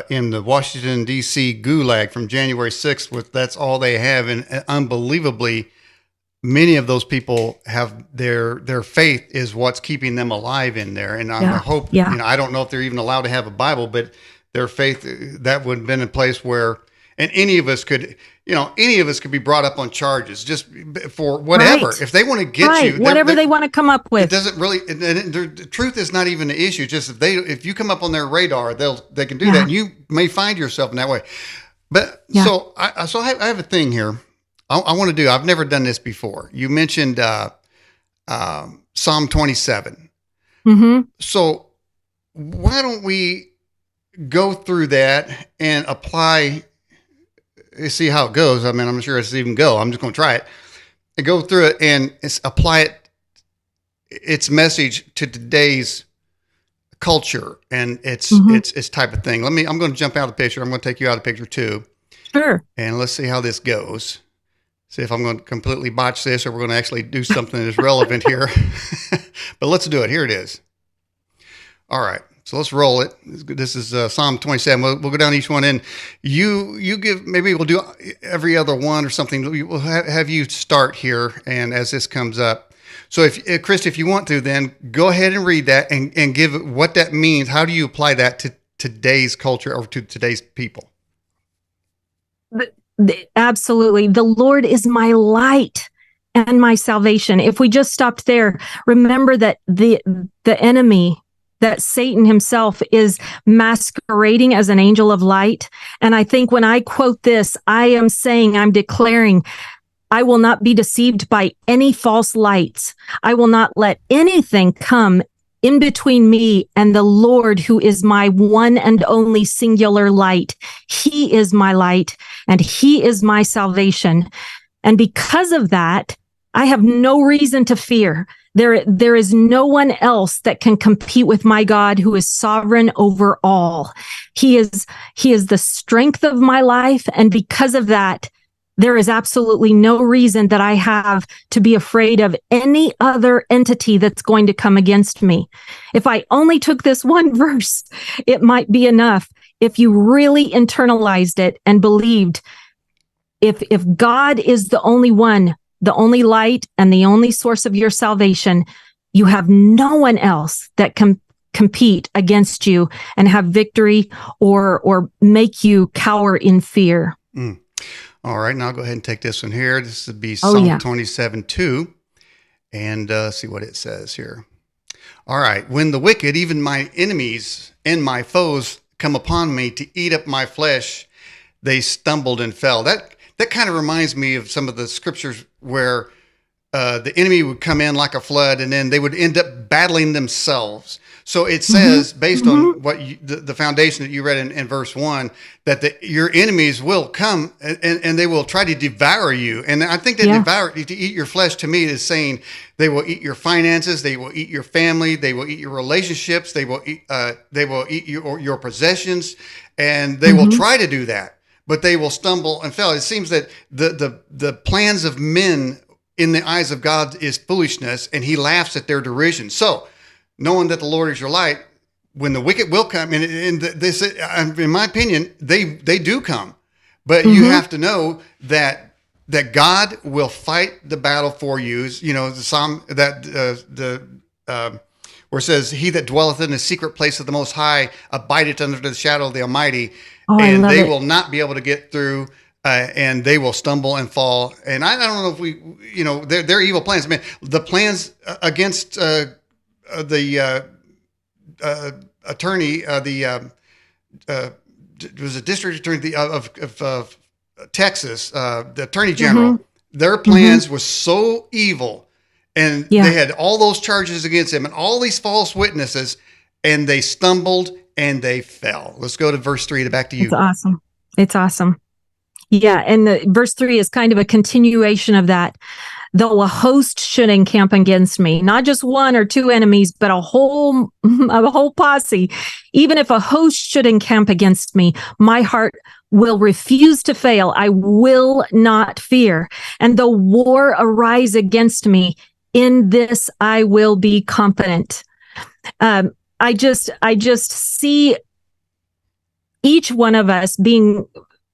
in the Washington, D.C. gulag from January 6th. That's all they have. And unbelievably, many of those people have their faith is what's keeping them alive in there. And I hope, I don't know if they're even allowed to have a Bible, but their faith, that would have been a place where, and any of us could be brought up on charges just for whatever. Right. If they want to get you, whatever they want to come up with. It doesn't really, the truth is not even the issue. Just if you come up on their radar, they can do that. And you may find yourself in that way. But so I have a thing here. I want to do. I've never done this before. You mentioned Psalm 27. So why don't we go through that and apply? See how it goes. I mean, I'm not sure it's even go. I'm just going to try it and go through it and apply its message to today's culture and its type of thing. I'm going to jump out of the picture. I'm going to take you out of the picture too. Sure. And let's see how this goes. See if I'm going to completely botch this or we're going to actually do something that's relevant here. But let's do it. Here it is. All right. So let's roll it. This is Psalm 27. We'll go down each one, and you give. Maybe we'll do every other one or something. We'll have you start here, and as this comes up. So, if Christa, if you want to, then go ahead and read that and give what that means. How do you apply that to today's culture or to today's people? Absolutely. The Lord is my light and my salvation. If we just stopped there, remember that the enemy, that Satan himself, is masquerading as an angel of light. And I think when I quote this, I'm declaring, I will not be deceived by any false lights. I will not let anything come in between me and the Lord, who is my one and only singular light. He is my light and he is my salvation. And because of that, I have no reason to fear. There is no one else that can compete with my God, who is sovereign over all. He is the strength of my life. And because of that, there is absolutely no reason that I have to be afraid of any other entity that's going to come against me. If I only took this one verse, it might be enough. If you really internalized it and believed, if God is the only one, the only light and the only source of your salvation, you have no one else that can compete against you and have victory or make you cower in fear. Mm. All right, now I'll go ahead and take this one here. This would be Psalm 27:2, and see what it says here. All right, when the wicked, even my enemies and my foes, come upon me to eat up my flesh, they stumbled and fell. That kind of reminds me of some of the scriptures where the enemy would come in like a flood, and then they would end up battling themselves. So it says, based on what the foundation that you read in verse 1, that your enemies will come and they will try to devour you. And I think that to eat your flesh, to me, is saying they will eat your finances, they will eat your family, they will eat your relationships, they will eat your possessions, and they will try to do that, but they will stumble and fail. It seems that the plans of men in the eyes of God is foolishness, and he laughs at their derision. So, knowing that the Lord is your light, when the wicked will come, and this, in my opinion, they do come, but you have to know that God will fight the battle for you. You know, the Psalm where it says, "He that dwelleth in the secret place of the Most High abideth under the shadow of the Almighty," and they will not be able to get through. And they will stumble and fall. And I don't know if they're evil plans. I mean, the plans against the attorney, was a district attorney of Texas, the attorney general. Their plans were so evil, and they had all those charges against him and all these false witnesses, and they stumbled and they fell. Let's go to verse 3. Back to you. It's awesome. Yeah, and verse 3 is kind of a continuation of that. Though a host should encamp against me, not just one or two enemies, but a whole posse. Even if a host should encamp against me, my heart will refuse to fail. I will not fear. And though war arise against me, in this I will be confident. I just see each one of us being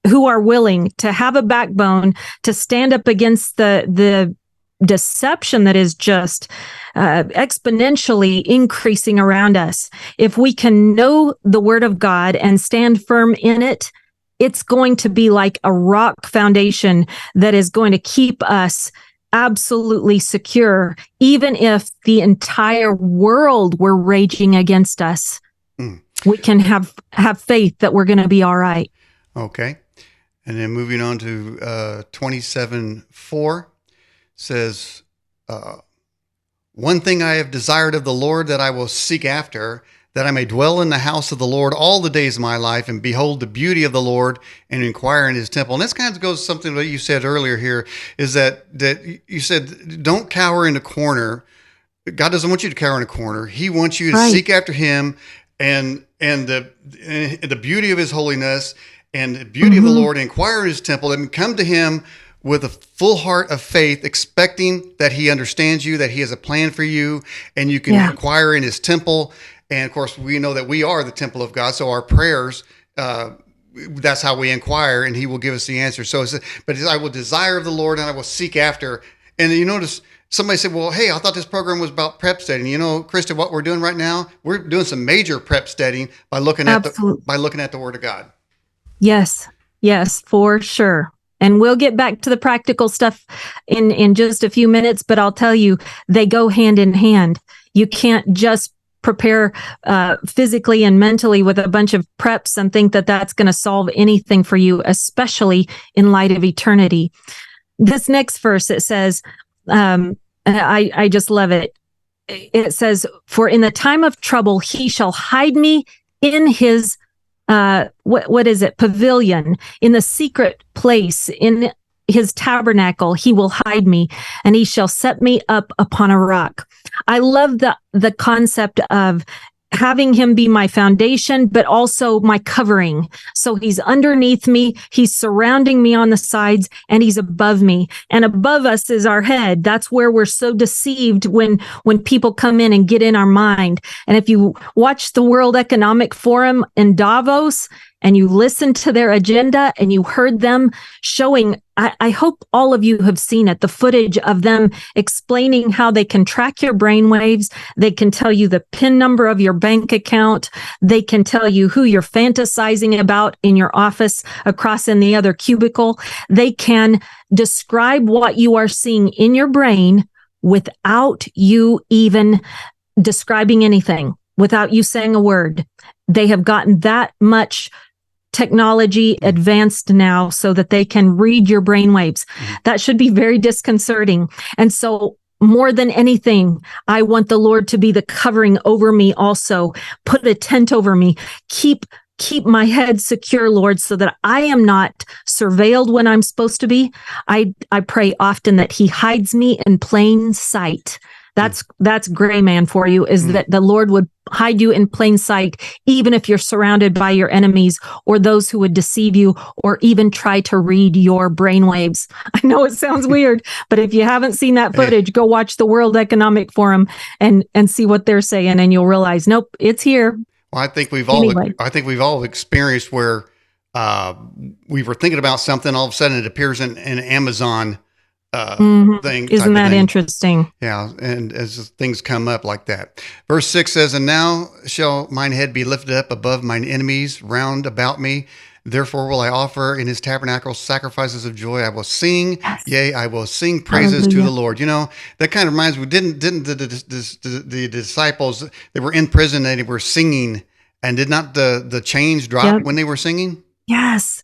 who are willing to have a backbone to stand up against the deception that is just exponentially increasing around us. If we can know the word of God and stand firm in it, it's going to be like a rock foundation that is going to keep us absolutely secure, even if the entire world were raging against us. We can have faith that we're going to be all right. Okay. And then moving on to 27:4 says, one thing I have desired of the Lord that I will seek after, that I may dwell in the house of the Lord all the days of my life and behold the beauty of the Lord and inquire in his temple. And this kind of goes to something that you said earlier here, is that you said, don't cower in a corner. God doesn't want you to cower in a corner. He wants you to seek after him and the beauty of his holiness and the beauty of the Lord, inquire in his temple, and come to him with a full heart of faith, expecting that he understands you, that he has a plan for you, and you can inquire in his temple. And of course, we know that we are the temple of God, so our prayers, that's how we inquire, and he will give us the answer. So, but I will desire of the Lord, and I will seek after. And you notice, somebody said, well, hey, I thought this program was about prep studying. You know, Christa, what we're doing right now, we're doing some major prep studying by looking at the Word of God. Yes, for sure. And we'll get back to the practical stuff in just a few minutes, but I'll tell you, they go hand in hand. You can't just prepare physically and mentally with a bunch of preps and think that that's going to solve anything for you, especially in light of eternity. This next verse, it says, I just love it. It says, for in the time of trouble, he shall hide me in his what is it? Pavilion, in the secret place, in his tabernacle, he will hide me, and he shall set me up upon a rock. I love the concept of having him be my foundation, but also my covering. So he's underneath me, he's surrounding me on the sides, and he's above me. And above us is our head. That's where we're so deceived when people come in and get in our mind. And if you watch the World Economic Forum in Davos, and you listened to their agenda and you heard them showing, I hope all of you have seen it, the footage of them explaining how they can track your brainwaves. They can tell you the PIN number of your bank account. They can tell you who you're fantasizing about in your office across in the other cubicle. They can describe what you are seeing in your brain without you even describing anything, without you saying a word. They have gotten that much technology advanced now so that they can read your brainwaves. That should be very disconcerting. And so more than anything, I want the Lord to be the covering over me also. Put a tent over me. Keep my head secure, Lord, so that I am not surveilled when I'm supposed to be. I pray often that he hides me in plain sight. That's gray man for you, is that the Lord would hide you in plain sight, even if you're surrounded by your enemies or those who would deceive you or even try to read your brainwaves. I know it sounds weird, but if you haven't seen that footage, go watch the World Economic Forum and see what they're saying, and you'll realize, nope, it's here. Well, I think we've all experienced where we were thinking about something, all of a sudden it appears in Amazon thing. Isn't that interesting? Yeah, and as things come up like that. Verse 6 says, and now shall mine head be lifted up above mine enemies round about me. Therefore will I offer in his tabernacle sacrifices of joy. I will sing, yea, I will sing praises to the Lord. You know, that kind of reminds me, didn't the disciples, they were in prison and they were singing, and did not the chains drop when they were singing? Yes.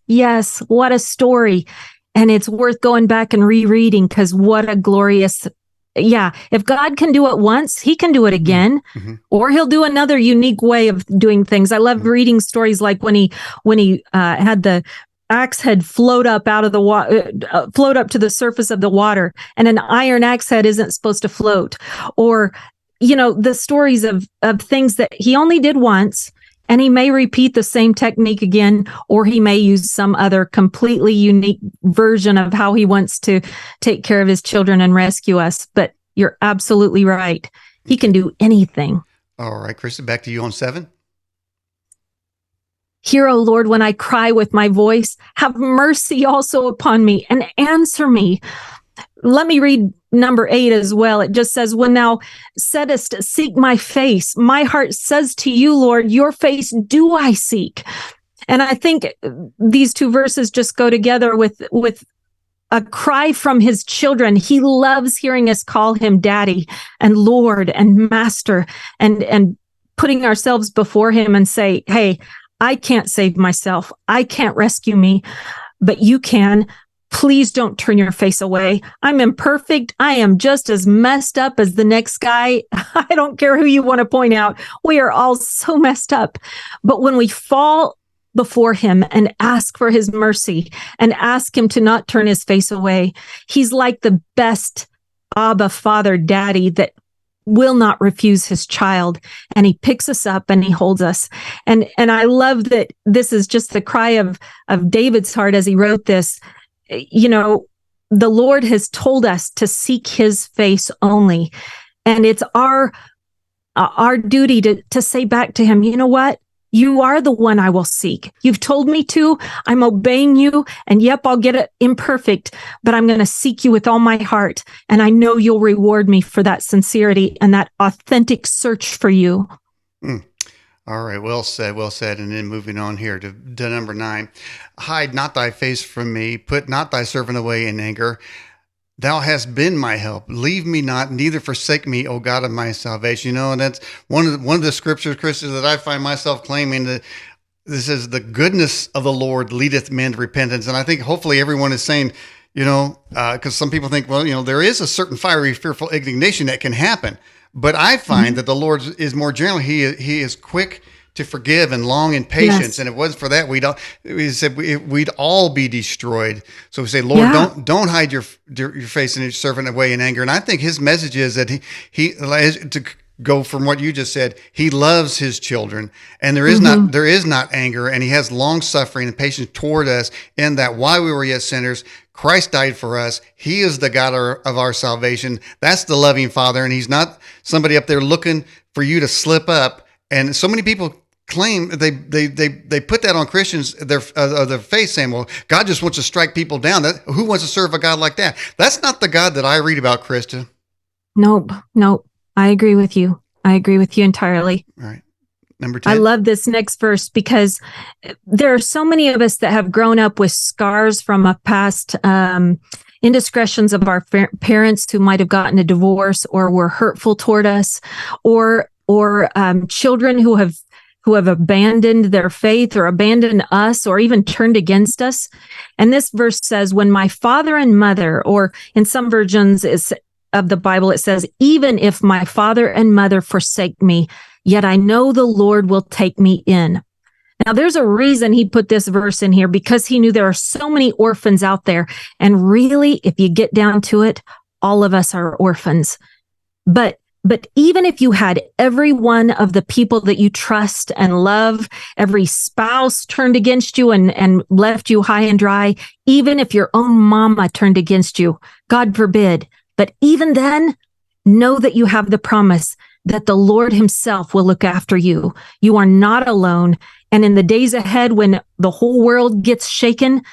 What a story. And it's worth going back and rereading, because what a glorious, if God can do it once, he can do it again, or he'll do another unique way of doing things. I love reading stories like when he had the axe head float up out of the water, float up to the surface of the water, and an iron axe head isn't supposed to float. Or, the stories of things that he only did once. And he may repeat the same technique again, or he may use some other completely unique version of how he wants to take care of his children and rescue us. But you're absolutely right. He can do anything. All right, Christa, back to you on 7. Hear, O Lord, when I cry with my voice. Have mercy also upon me and answer me. Let me read number 8 as well. It just says, when thou saidst, seek my face, my heart says to you, Lord, your face do I seek. And I think these two verses just go together with a cry from his children. He loves hearing us call him Daddy and Lord and Master, and putting ourselves before him and say, hey, I can't save myself. I can't rescue me, but you can. Please don't turn your face away. I'm imperfect. I am just as messed up as the next guy. I don't care who you want to point out. We are all so messed up. But when we fall before him and ask for his mercy and ask him to not turn his face away, he's like the best Abba Father Daddy that will not refuse his child, and he picks us up and he holds us. And I love that this is just the cry of David's heart as he wrote this. The Lord has told us to seek his face only. And it's our duty to say back to him, you know what? You are the one I will seek. You've told me to. I'm obeying you. And yep, I'll get it imperfect, but I'm going to seek you with all my heart. And I know you'll reward me for that sincerity and that authentic search for you. All right, well said, well said. And then moving on here to number 9. Hide not thy face from me, put not thy servant away in anger. Thou hast been my help. Leave me not, neither forsake me, O God of my salvation. And that's one of the scriptures, Christian, that I find myself claiming that this is the goodness of the Lord leadeth men to repentance. And I think hopefully everyone is saying, because some people think, well, there is a certain fiery, fearful indignation that can happen. But I find that the Lord is more generally, he is quick to forgive and long in patience. Yes. And if it wasn't for that, we'd all be destroyed. So we say, Lord, don't hide your face and your servant away in anger. And I think his message is that he to go from what you just said, he loves his children, and there is not anger, and he has long suffering and patience toward us, in that while we were yet sinners, Christ died for us. He is the God of our salvation. That's the loving Father, and he's not somebody up there looking for you to slip up. And so many people claim they put that on Christians, their face, saying, well, God just wants to strike people down. Who wants to serve a God like that? That's not the God that I read about, Christa. Nope. I agree with you. I agree with you entirely. All right. Number 10. I love this next verse because there are so many of us that have grown up with scars from a past indiscretions of our parents who might have gotten a divorce or were hurtful toward us, or children who have abandoned their faith or abandoned us or even turned against us. And this verse says, when my father and mother, or in some versions of the Bible, it says, even if my father and mother forsake me, yet I know the Lord will take me in. Now, there's a reason he put this verse in here, because he knew there are so many orphans out there. And really, if you get down to it, all of us are orphans. But even if you had every one of the people that you trust and love, every spouse turned against you and left you high and dry, even if your own mama turned against you, God forbid. But even then, know that you have the promise that the Lord himself will look after you. You are not alone. And in the days ahead, when the whole world gets shaken,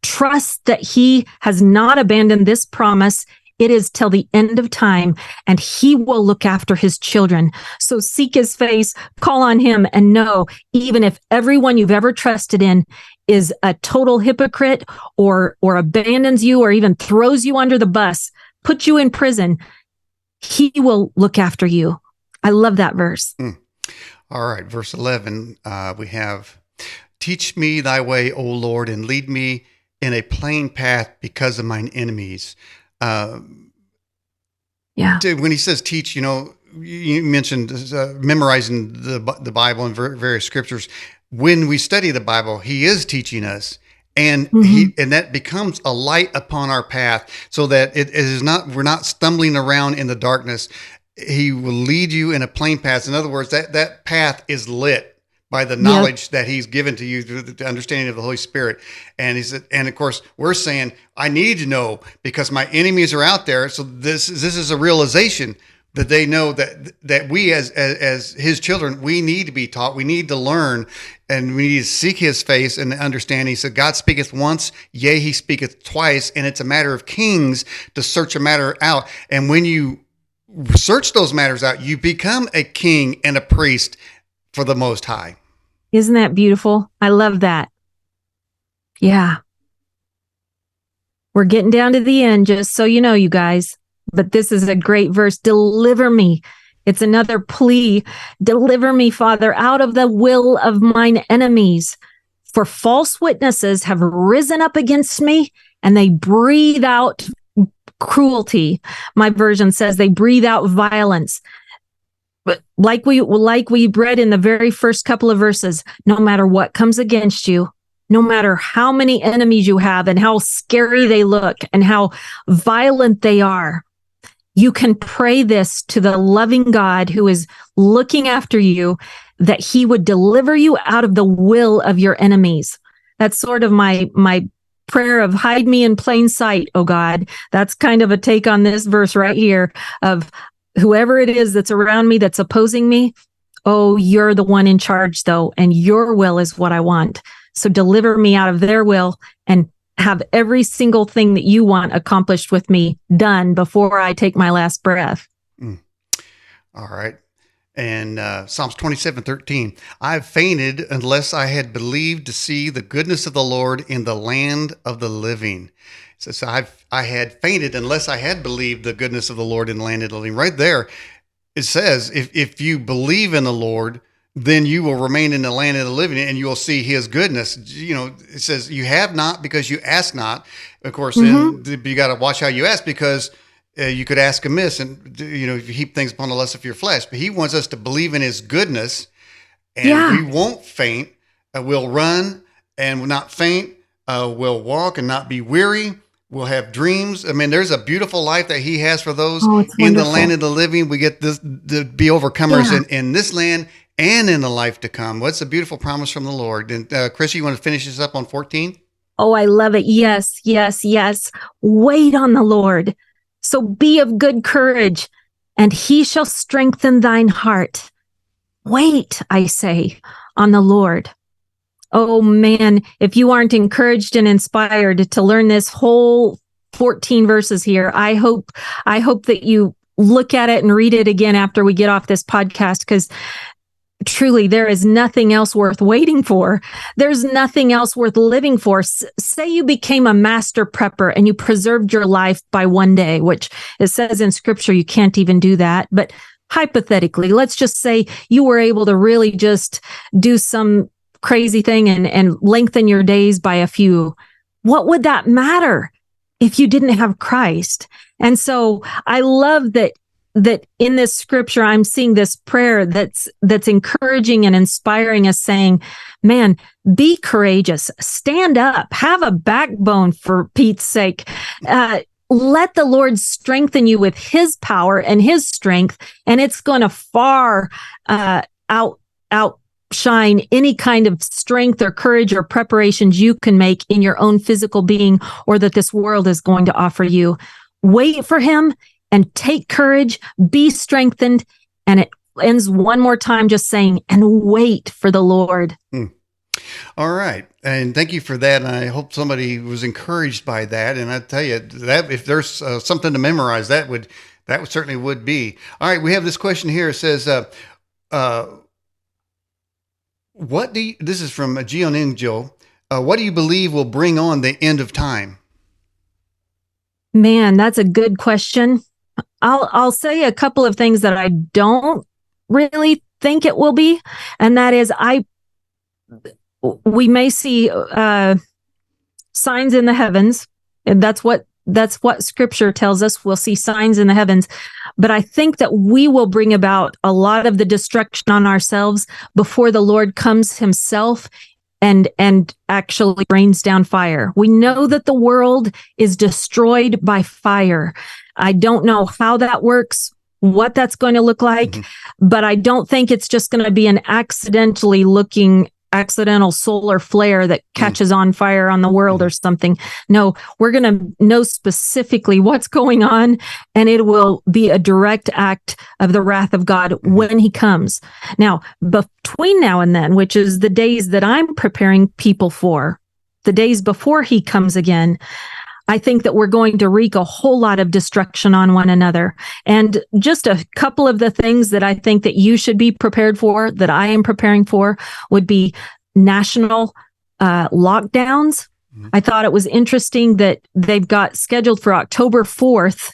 trust that he has not abandoned this promise. It is till the end of time, and he will look after his children. So seek his face, call on him, and know, even if everyone you've ever trusted in is a total hypocrite or abandons you or even throws you under the bus, put you in prison, he will look after you. I love that verse. All right. Verse 11, we have, teach me thy way, O Lord, and lead me in a plain path because of mine enemies. When he says teach, you mentioned memorizing the Bible and various scriptures. When we study the Bible, he is teaching us. And and that becomes a light upon our path, so that we're not stumbling around in the darkness. He will lead you in a plain path. In other words, that path is lit by the knowledge that he's given to you through the understanding of the Holy Spirit. And and of course, we're saying, I need to know because my enemies are out there. So this is a realization that they know that we as his children, we need to be taught, we need to learn, and we need to seek his face and understand. He said, God speaketh once, yea, he speaketh twice, and it's a matter of kings to search a matter out. And when you search those matters out, you become a king and a priest for the Most High. Isn't that beautiful? I love that. Yeah. We're getting down to the end, just so you know, you guys. But this is a great verse. Deliver me. It's another plea. Deliver me, Father, out of the will of mine enemies. For false witnesses have risen up against me, and they breathe out cruelty. My version says they breathe out violence. But like we read in the very first couple of verses, no matter what comes against you, no matter how many enemies you have and how scary they look and how violent they are, you can pray this to the loving God who is looking after you, that he would deliver you out of the will of your enemies. That's sort of my prayer of hide me in plain sight, oh God. That's kind of a take on this verse right here of whoever it is that's around me, that's opposing me. Oh, you're the one in charge though, and your will is what I want. So deliver me out of their will and have every single thing that you want accomplished with me done before I take my last breath. All right. And Psalms 27:13, I have fainted unless I had believed to see the goodness of the Lord in the land of the living. It says, I had fainted unless I had believed the goodness of the Lord in the land of the living. Right there, it says, if you believe in the Lord, then you will remain in the land of the living and you will see his goodness. You know, it says, you have not because you ask not. Of course, then you got to watch how you ask, because you could ask amiss, and you heap things upon the lust of your flesh. But he wants us to believe in his goodness, and we won't faint. We'll run and will not faint. We'll walk and not be weary. We'll have dreams. I mean, there's a beautiful life that he has for those in the land of the living. We get this to be overcomers in this land and in the life to come. What's a beautiful promise from the Lord? And Chris, you want to finish this up on 14? Oh, I love it. Yes, yes, yes. Wait on the Lord. So be of good courage, and he shall strengthen thine heart. Wait, I say, on the Lord. Oh man, if you aren't encouraged and inspired to learn this whole 14 verses here, I hope that you look at it and read it again after we get off this podcast, because truly, there is nothing else worth waiting for. There's nothing else worth living for. Say you became a master prepper and you preserved your life by one day, which it says in scripture you can't even do that. But hypothetically, let's just say you were able to really just do some crazy thing and lengthen your days by a few. What would that matter if you didn't have Christ? And so I love that in this scripture, I'm seeing this prayer that's encouraging and inspiring us, saying, man, be courageous, stand up, have a backbone, for Pete's sake. Let the Lord strengthen you with his power and his strength, and it's going to far outshine any kind of strength or courage or preparations you can make in your own physical being, or that this world is going to offer you. Wait for him and take courage, be strengthened. And it ends one more time just saying, and wait for the Lord. All right. And thank you for that. And I hope somebody was encouraged by that. And I tell you that if there's something to memorize, that certainly would be. All right. We have this question here. It says, this is from Gio Ninjo. What do you believe will bring on the end of time? Man, that's a good question. I'll say a couple of things that I don't really think it will be, and that is we may see signs in the heavens, and that's what scripture tells us. We'll see signs in the heavens, but I think that we will bring about a lot of the destruction on ourselves before the Lord comes himself and actually rains down fire. We know that the world is destroyed by fire. I don't know how that works, what that's going to look like, but I don't think it's just going to be an accidental solar flare that catches on fire on the world or something. No, we're going to know specifically what's going on, and it will be a direct act of the wrath of God when he comes. Now, between now and then, which is the days that I'm preparing people for, the days before he comes again, I think that we're going to wreak a whole lot of destruction on one another. And just a couple of the things that I think that you should be prepared for, that I am preparing for, would be national lockdowns. I thought it was interesting that they've got scheduled for October 4th,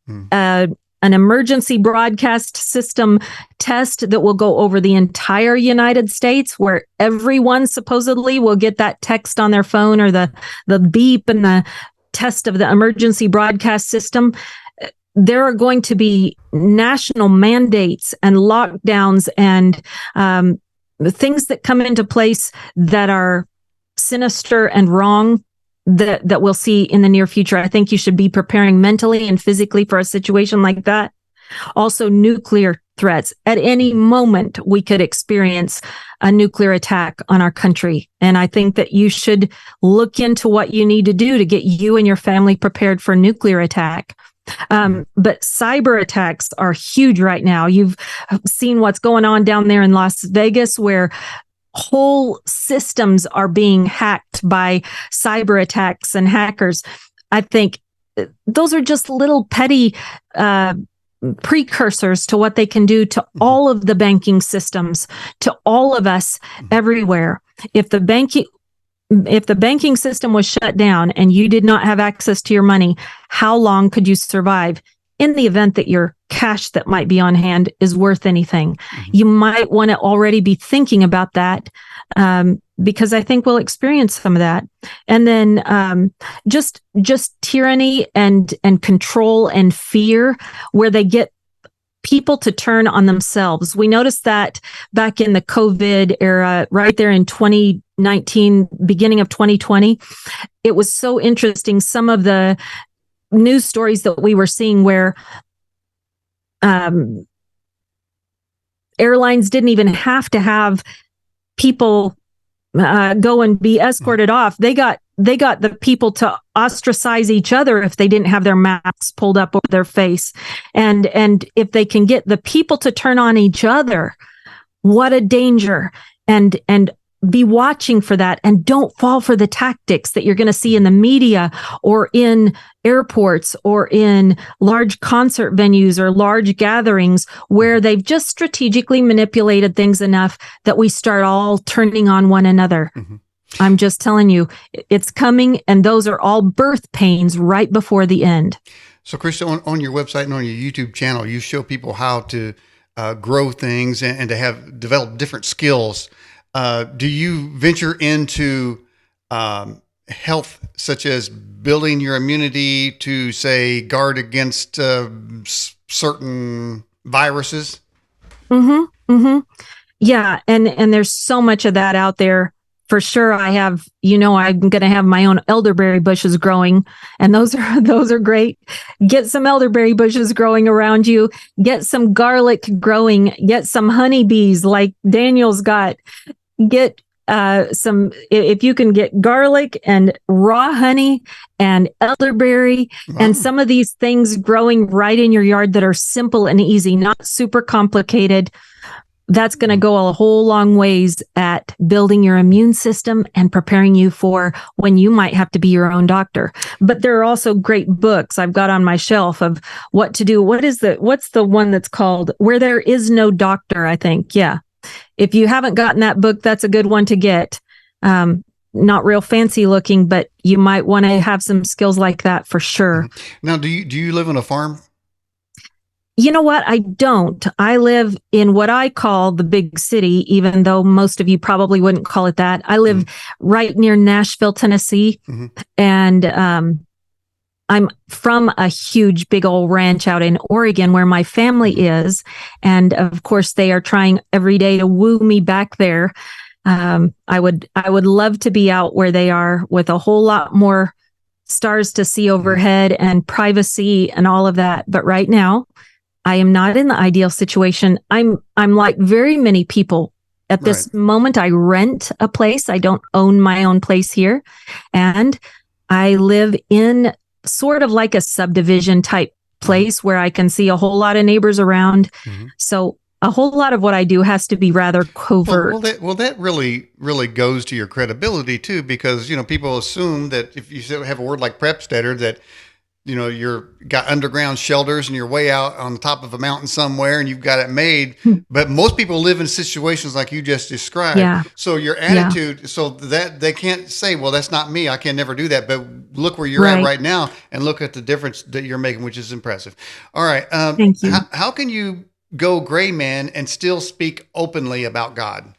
an emergency broadcast system test that will go over the entire United States, where everyone supposedly will get that text on their phone, or the beep and the test of the emergency broadcast system. There are going to be national mandates and lockdowns and things that come into place that are sinister and wrong that we'll see in the near future. I think you should be preparing mentally and physically for a situation like that. Also, nuclear threats. At any moment, we could experience a nuclear attack on our country. And I think that you should look into what you need to do to get you and your family prepared for a nuclear attack. But cyber attacks are huge right now. You've seen what's going on down there in Las Vegas, where whole systems are being hacked by cyber attacks and hackers. I think those are just little petty precursors to what they can do to all of the banking systems, to all of us everywhere. If the banking system was shut down and you did not have access to your money, how long could you survive? In the event that your cash that might be on hand is worth anything, you might want to already be thinking about that, because I think we'll experience some of that. And then just tyranny and control and fear, where they get people to turn on themselves. We noticed that back in the COVID era, right there in 2019, beginning of 2020. It was so interesting. Some of the news stories that we were seeing where airlines didn't even have to have people go and be escorted off. They got the people to ostracize each other if they didn't have their masks pulled up over their face. And if they can get the people to turn on each other, what a danger. And be watching for that, and don't fall for the tactics that you're going to see in the media or in airports or in large concert venues or large gatherings, where they've just strategically manipulated things enough that we start all turning on one another. I'm just telling you, it's coming, and those are all birth pains right before the end. So, Christa, on your website and on your YouTube channel, you show people how to grow things and to develop different skills. Do you venture into health, such as building your immunity to, say, guard against certain viruses? Yeah, and there's so much of that out there. For sure, I'm going to have my own elderberry bushes growing, and those are great. Get some elderberry bushes growing around you. Get some garlic growing. Get some honeybees like Daniel's got. Get some, if you can get garlic and raw honey and elderberry and some of these things growing right in your yard that are simple and easy, not super complicated. That's going to go a whole long ways at building your immune system and preparing you for when you might have to be your own doctor. But there are also great books I've got on my shelf of what to do. What's the one that's called Where There Is No Doctor, I think. Yeah. If you haven't gotten that book, that's a good one to get. Not real fancy looking, but you might want to have some skills like that for sure. Now, do you live on a farm? You know what? I don't. I live in what I call the big city, even though most of you probably wouldn't call it that. I live right near Nashville, Tennessee. And I'm from a huge, big old ranch out in Oregon where my family is. And of course, they are trying every day to woo me back there. I would love to be out where they are with a whole lot more stars to see overhead and privacy and all of that. But right now, I am not in the ideal situation. I'm like very many people. At this moment, I rent a place. I don't own my own place here. And I live in sort of like a subdivision type place where I can see a whole lot of neighbors around. So a whole lot of what I do has to be rather covert. Well, that really goes to your credibility too, because, people assume that if you have a word like Prepsteader, that, you're got underground shelters and you're way out on the top of a mountain somewhere and you've got it made. But most people live in situations like you just described. Yeah. So your attitude, so that they can't say, well, that's not me. I can never do that. But look where you're at right now and look at the difference that you're making, which is impressive. All right. Thank you. How can you go gray man and still speak openly about God?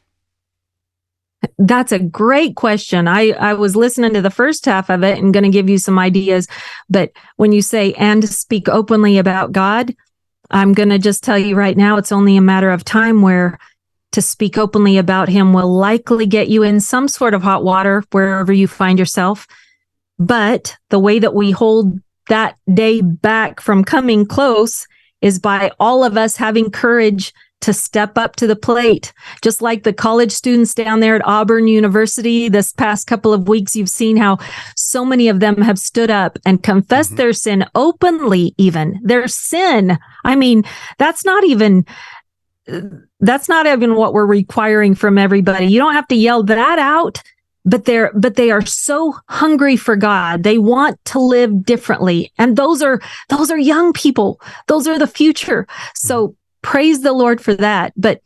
That's a great question. I was listening to the first half of it and going to give you some ideas. But when you say, and speak openly about God, I'm going to just tell you right now, it's only a matter of time where to speak openly about him will likely get you in some sort of hot water wherever you find yourself. But the way that we hold that day back from coming close is by all of us having courage to step up to the plate. Just like the college students down there at Auburn University this past couple of weeks, you've seen how so many of them have stood up and confessed their sin openly, even their sin. I mean, that's not even what we're requiring from everybody. You don't have to yell that out. but they are so hungry for God. They want to live differently. And those are young people. Those are the future. So praise the Lord for that. But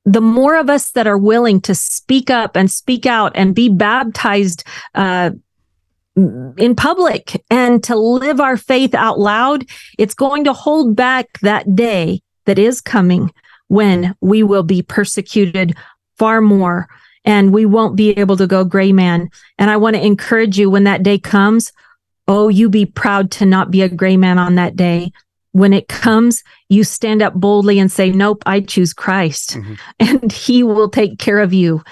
the more of us that are willing to speak up and speak out and be baptized in public and to live our faith out loud, it's going to hold back that day that is coming when we will be persecuted far more and we won't be able to go gray man. And I want to encourage you when that day comes, you be proud to not be a gray man on that day. When it comes, you stand up boldly and say, nope, I choose Christ, and he will take care of you.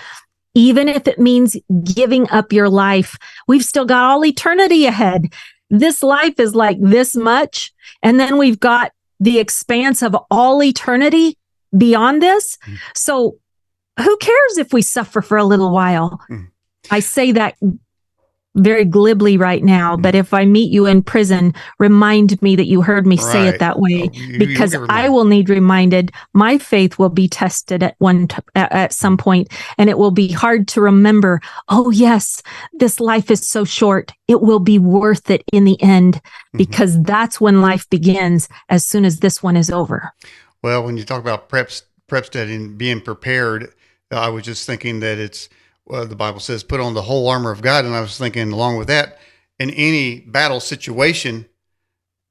Even if it means giving up your life, we've still got all eternity ahead. This life is like this much, and then we've got the expanse of all eternity beyond this. So who cares if we suffer for a little while? I say that very glibly right now, but if I meet you in prison, remind me that you heard me say it that way, because I will need reminded. My faith will be tested at some point, and it will be hard to remember, oh yes, this life is so short. It will be worth it in the end, because that's when life begins, as soon as this one is over. Well, when you talk about Prepstead and being prepared, I was just thinking that it's, the Bible says, put on the whole armor of God. And I was thinking along with that, in any battle situation,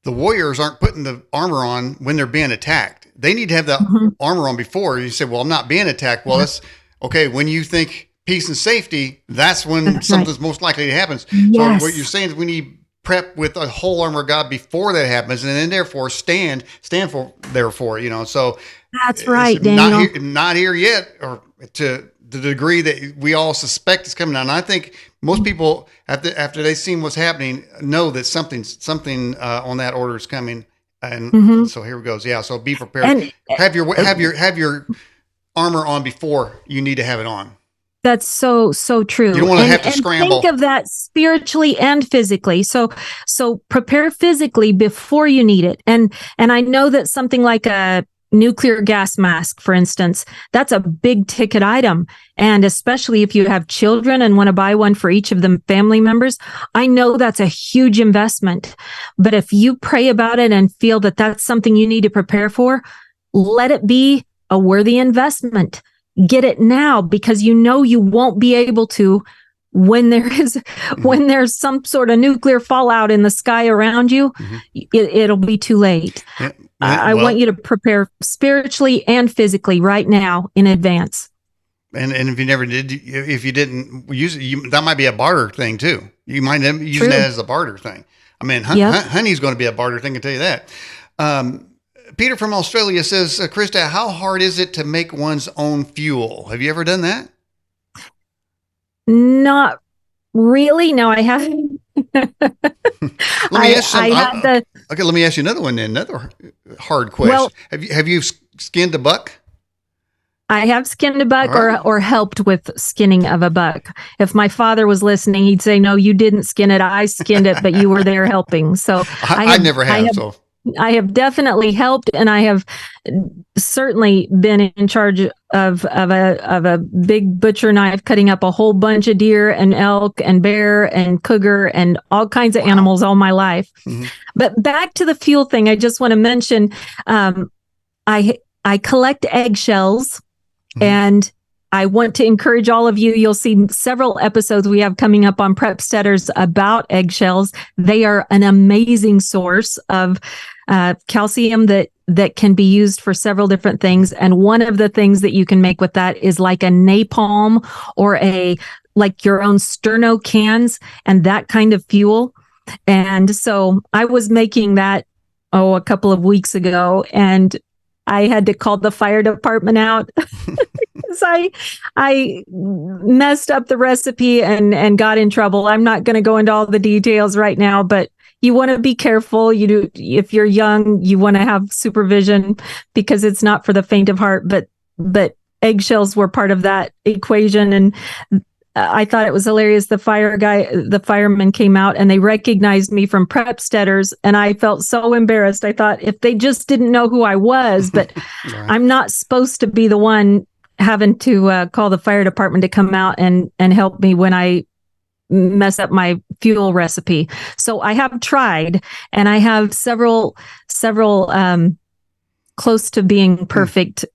the warriors aren't putting the armor on when they're being attacked. They need to have the armor on before. You say, well, I'm not being attacked. Well, that's okay. When you think peace and safety, that's when something's most likely to happen. So what you're saying is we need prep with a whole armor of God before that happens. And then therefore stand for, therefore, so that's right, Daniel. Not here yet, or to the degree that we all suspect is coming down. And I think most people, after they've seen what's happening, know that something on that order is coming. And so here it goes. Yeah. So be prepared. And have your armor on before you need to have it on. That's so true. You don't want to have to scramble. Think of that spiritually and physically. So prepare physically before you need it. And I know that something like a nuclear gas mask, for instance, that's a big ticket item. And especially if you have children and want to buy one for each of the family members, I know that's a huge investment. But if you pray about it and feel that that's something you need to prepare for, let it be a worthy investment. Get it now, because you won't be able to when there's some sort of nuclear fallout in the sky around you. It'll be too late. Yeah. I want you to prepare spiritually and physically right now in advance. And if you didn't use it, that might be a barter thing too. You might use that as a barter thing. I mean, honey's going to be a barter thing, I can tell you that. Peter from Australia says, Christa, how hard is it to make one's own fuel? Have you ever done that? Not really. No, I haven't. Let me ask you another one then. Another hard question. Well, have you skinned a buck? I have skinned a buck, or helped with skinning of a buck. If my father was listening, he'd say, "No, you didn't skin it. I skinned it, but you were there helping." So I never have. I have definitely helped, and I have certainly been in charge of a big butcher knife, cutting up a whole bunch of deer and elk and bear and cougar and all kinds of animals all my life. But back to the fuel thing, I just want to mention, I collect eggshells, and I want to encourage all of you. You'll see several episodes we have coming up on Prepsteaders about eggshells. They are an amazing source of calcium that can be used for several different things. And one of the things that you can make with that is like a napalm or like your own sterno cans and that kind of fuel. And so I was making that, a couple of weeks ago, and I had to call the fire department out because I messed up the recipe and got in trouble. I'm not going to go into all the details right now, but you want to be careful. If you're young, you want to have supervision, because it's not for the faint of heart. But eggshells were part of that equation, and I thought it was hilarious. The fireman came out and they recognized me from Prepsteaders, and I felt so embarrassed. I thought if they just didn't know who I was, but I'm not supposed to be the one having to call the fire department to come out and help me when I mess up my fuel recipe. So I have tried, and I have several close to being perfect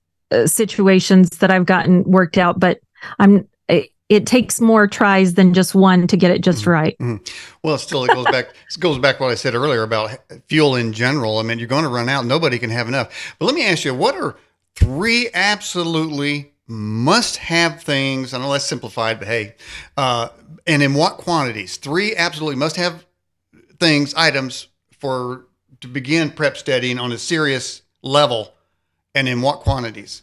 situations that I've gotten worked out, but it takes more tries than just one to get it just right. Well, still, it goes back to what I said earlier about fuel in general. I mean, you're going to run out. Nobody can have enough. But let me ask you, what are 3 absolutely must-have things? I know that's simplified, but hey, and in what quantities? 3 absolutely must-have items to begin prep studying on a serious level, and in what quantities?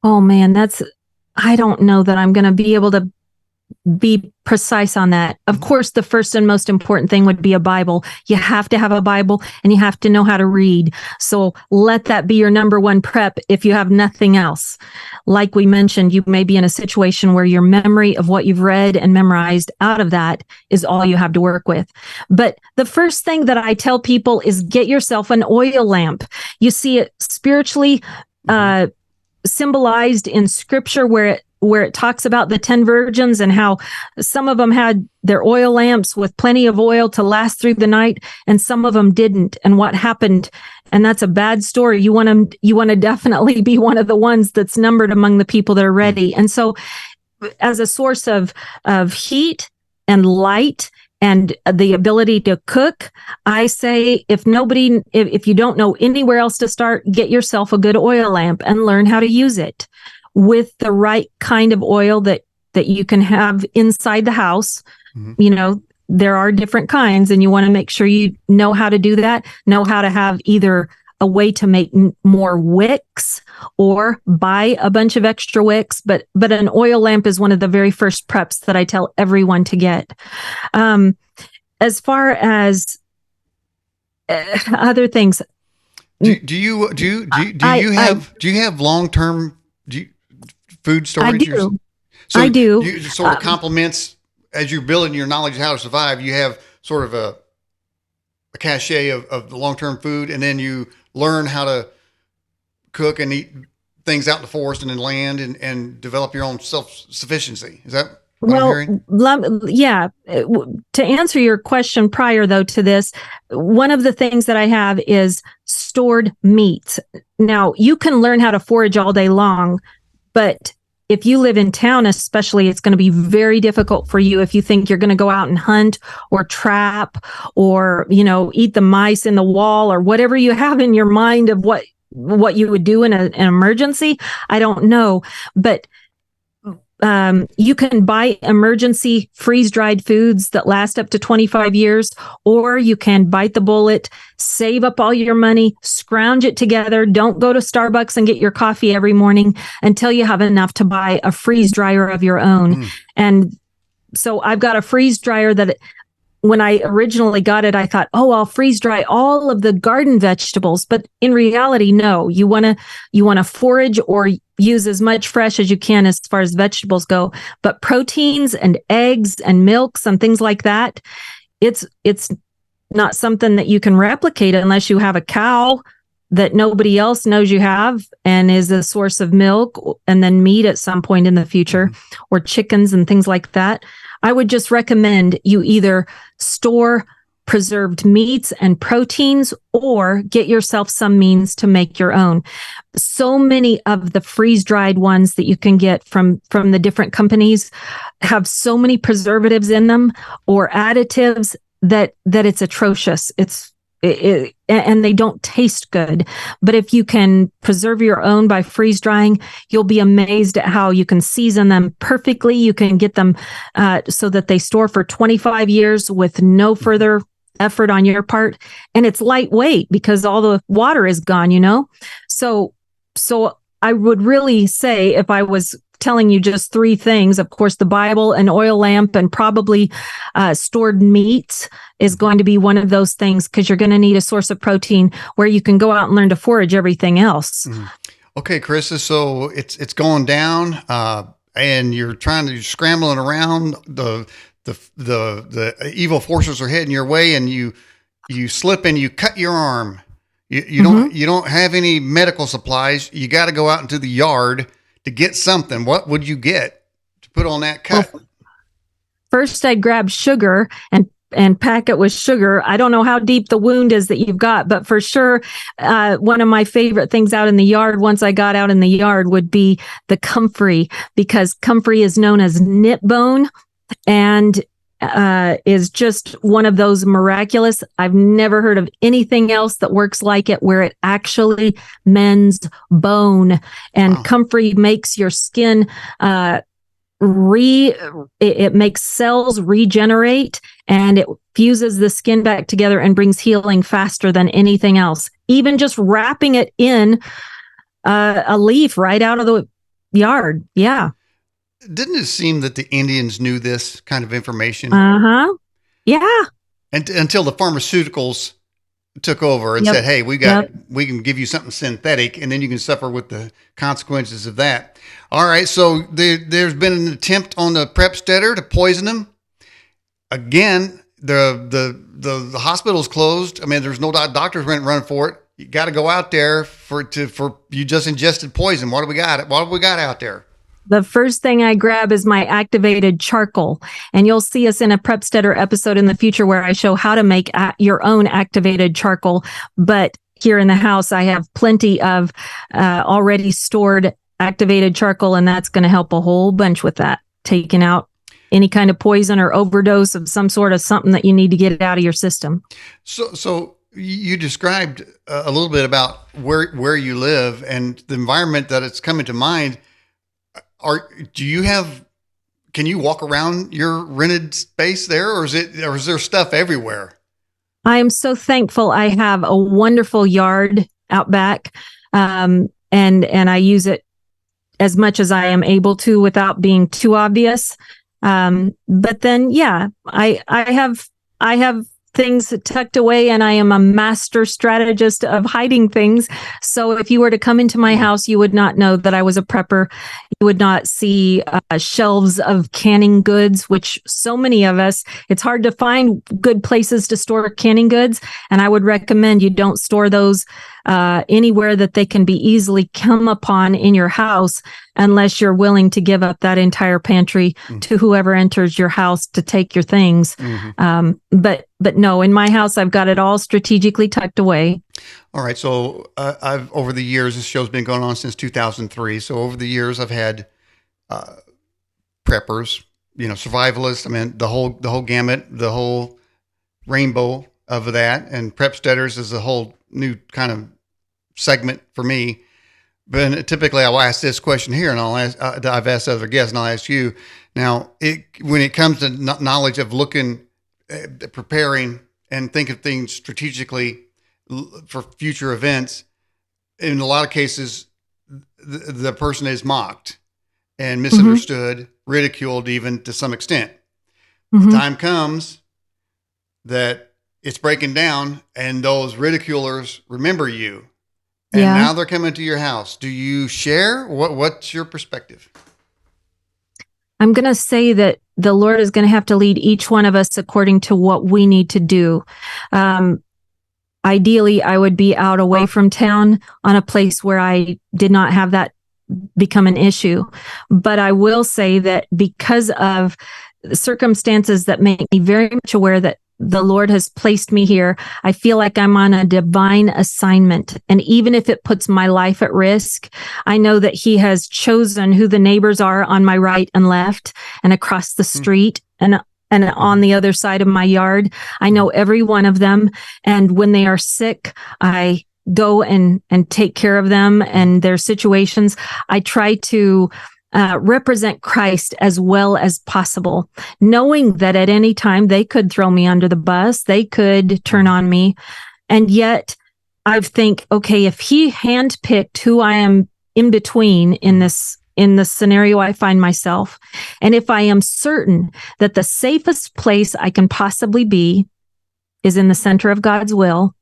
Oh man, I don't know that I'm going to be able to be precise on that. Of course, the first and most important thing would be a Bible. You have to have a Bible, and you have to know how to read. So let that be your number one prep if you have nothing else. Like we mentioned, you may be in a situation where your memory of what you've read and memorized out of that is all you have to work with. But the first thing that I tell people is get yourself an oil lamp. You see it spiritually symbolized in scripture where it talks about the 10 virgins and how some of them had their oil lamps with plenty of oil to last through the night, and some of them didn't. And what happened? And that's a bad story. You want to definitely be one of the ones that's numbered among the people that are ready. And so as a source of heat and light and the ability to cook, I say if you don't know anywhere else to start, get yourself a good oil lamp and learn how to use it with the right kind of oil that you can have inside the house. You know, there are different kinds, and you want to make sure you know how to do that, know how to have either a way to make more wicks or buy a bunch of extra wicks. But an oil lamp is one of the very first preps that I tell everyone to get. As far as other things, do you have long-term food storage? I do. So I do. You sort of complements as you're building your knowledge of how to survive. You have sort of a cache of the long-term food, and then you learn how to cook and eat things out in the forest and in land, and develop your own self-sufficiency. Is that what I'm hearing? Yeah. To answer your question prior, though, to this, one of the things that I have is stored meats. Now, you can learn how to forage all day long, but if you live in town, especially, it's going to be very difficult for you if you think you're going to go out and hunt or trap or, eat the mice in the wall or whatever you have in your mind of what you would do in an emergency. I don't know, but you can buy emergency freeze-dried foods that last up to 25 years, or you can bite the bullet, save up all your money, scrounge it together. Don't go to Starbucks and get your coffee every morning until you have enough to buy a freeze dryer of your own. And so I've got a freeze dryer that when I originally got it, I thought, I'll freeze dry all of the garden vegetables. But in reality, no, you want to forage or use as much fresh as you can as far as vegetables go. But proteins and eggs and milks and things like that, it's not something that you can replicate unless you have a cow that nobody else knows you have and is a source of milk and then meat at some point in the future, or chickens and things like that. I would just recommend you either store preserved meats and proteins or get yourself some means to make your own. So many of the freeze-dried ones that you can get from the different companies have so many preservatives in them or additives that it's atrocious. And they don't taste good. But if you can preserve your own by freeze drying, you'll be amazed at how you can season them perfectly. You can get them so that they store for 25 years with no further effort on your part. And it's lightweight because all the water is gone, So I would really say, if I was telling you just 3 things, of course, the Bible, an oil lamp, and probably stored meats is going to be one of those things, because you're going to need a source of protein where you can go out and learn to forage everything else. Okay, Christa, so it's going down, and you're scrambling around. The evil forces are heading your way, and you slip and you cut your arm. You don't have any medical supplies. You got to go out into the yard to get something, what would you get to put on that cut? Well, first, I'd grab sugar and pack it with sugar. I don't know how deep the wound is that you've got, but for sure, one of my favorite things out in the yard, once I got out in the yard, would be the comfrey, because comfrey is known as knit bone and is just one of those miraculous. I've never heard of anything else that works like it, where it actually mends bone. And comfrey makes your skin it makes cells regenerate, and it fuses the skin back together and brings healing faster than anything else. Even just wrapping it in a leaf right out of the yard. Yeah. Didn't it seem that the Indians knew this kind of information? Yeah. And until the pharmaceuticals took over and said, "Hey, we can give you something synthetic, and then you can suffer with the consequences of that." All right, so there's been an attempt on the Prepsteader to poison him. Again, the hospital's closed. I mean, there's no doctors running for it. You got to go out there for you just ingested poison. What do we got? What do we got out there? The first thing I grab is my activated charcoal, and you'll see us in a Prepsteader episode in the future where I show how to make your own activated charcoal. But here in the house, I have plenty of already stored activated charcoal, and that's going to help a whole bunch with that, taking out any kind of poison or overdose of some sort of something that you need to get out of your system. So you described a little bit about where you live and the environment that it's coming to mind. Can you walk around your rented space there, or is there stuff everywhere? I am so thankful I have a wonderful yard out back. And I use it as much as I am able to without being too obvious. But then, yeah, I have things tucked away, and I am a master strategist of hiding things. So if you were to come into my house, you would not know that I was a prepper. You would not see shelves of canning goods, which so many of us, it's hard to find good places to store canning goods. And I would recommend you don't store those anywhere that they can be easily come upon in your house, unless you're willing to give up that entire pantry to whoever enters your house to take your things. But no, in my house, I've got it all strategically tucked away. All right. So I've over the years, this show's been going on since 2003. So over the years, I've had preppers, survivalists. I mean, the whole gamut, the whole rainbow of that. And Prepsteaders is a whole new kind of segment for me. But typically, I'll ask this question here, and I've asked other guests, and I'll ask you now. When it comes to knowledge of looking, preparing, and think of things strategically for future events, in a lot of cases, the person is mocked and misunderstood, ridiculed, even to some extent. The time comes that it's breaking down, and those ridiculers remember you. And now they're coming to your house. Do you share? What's your perspective? I'm going to say that the Lord is going to have to lead each one of us according to what we need to do. Ideally, I would be out away from town on a place where I did not have that become an issue. But I will say that because of circumstances that make me very much aware that the Lord has placed me here, I feel like I'm on a divine assignment. And even if it puts my life at risk, I know that He has chosen who the neighbors are on my right and left and across the street and on the other side of my yard. I know every one of them. And when they are sick, I go and take care of them and their situations. I try to represent Christ as well as possible, knowing that at any time they could throw me under the bus, they could turn on me. And yet I think, okay, if He handpicked who I am in between in the scenario I find myself, and if I am certain that the safest place I can possibly be is in the center of God's will,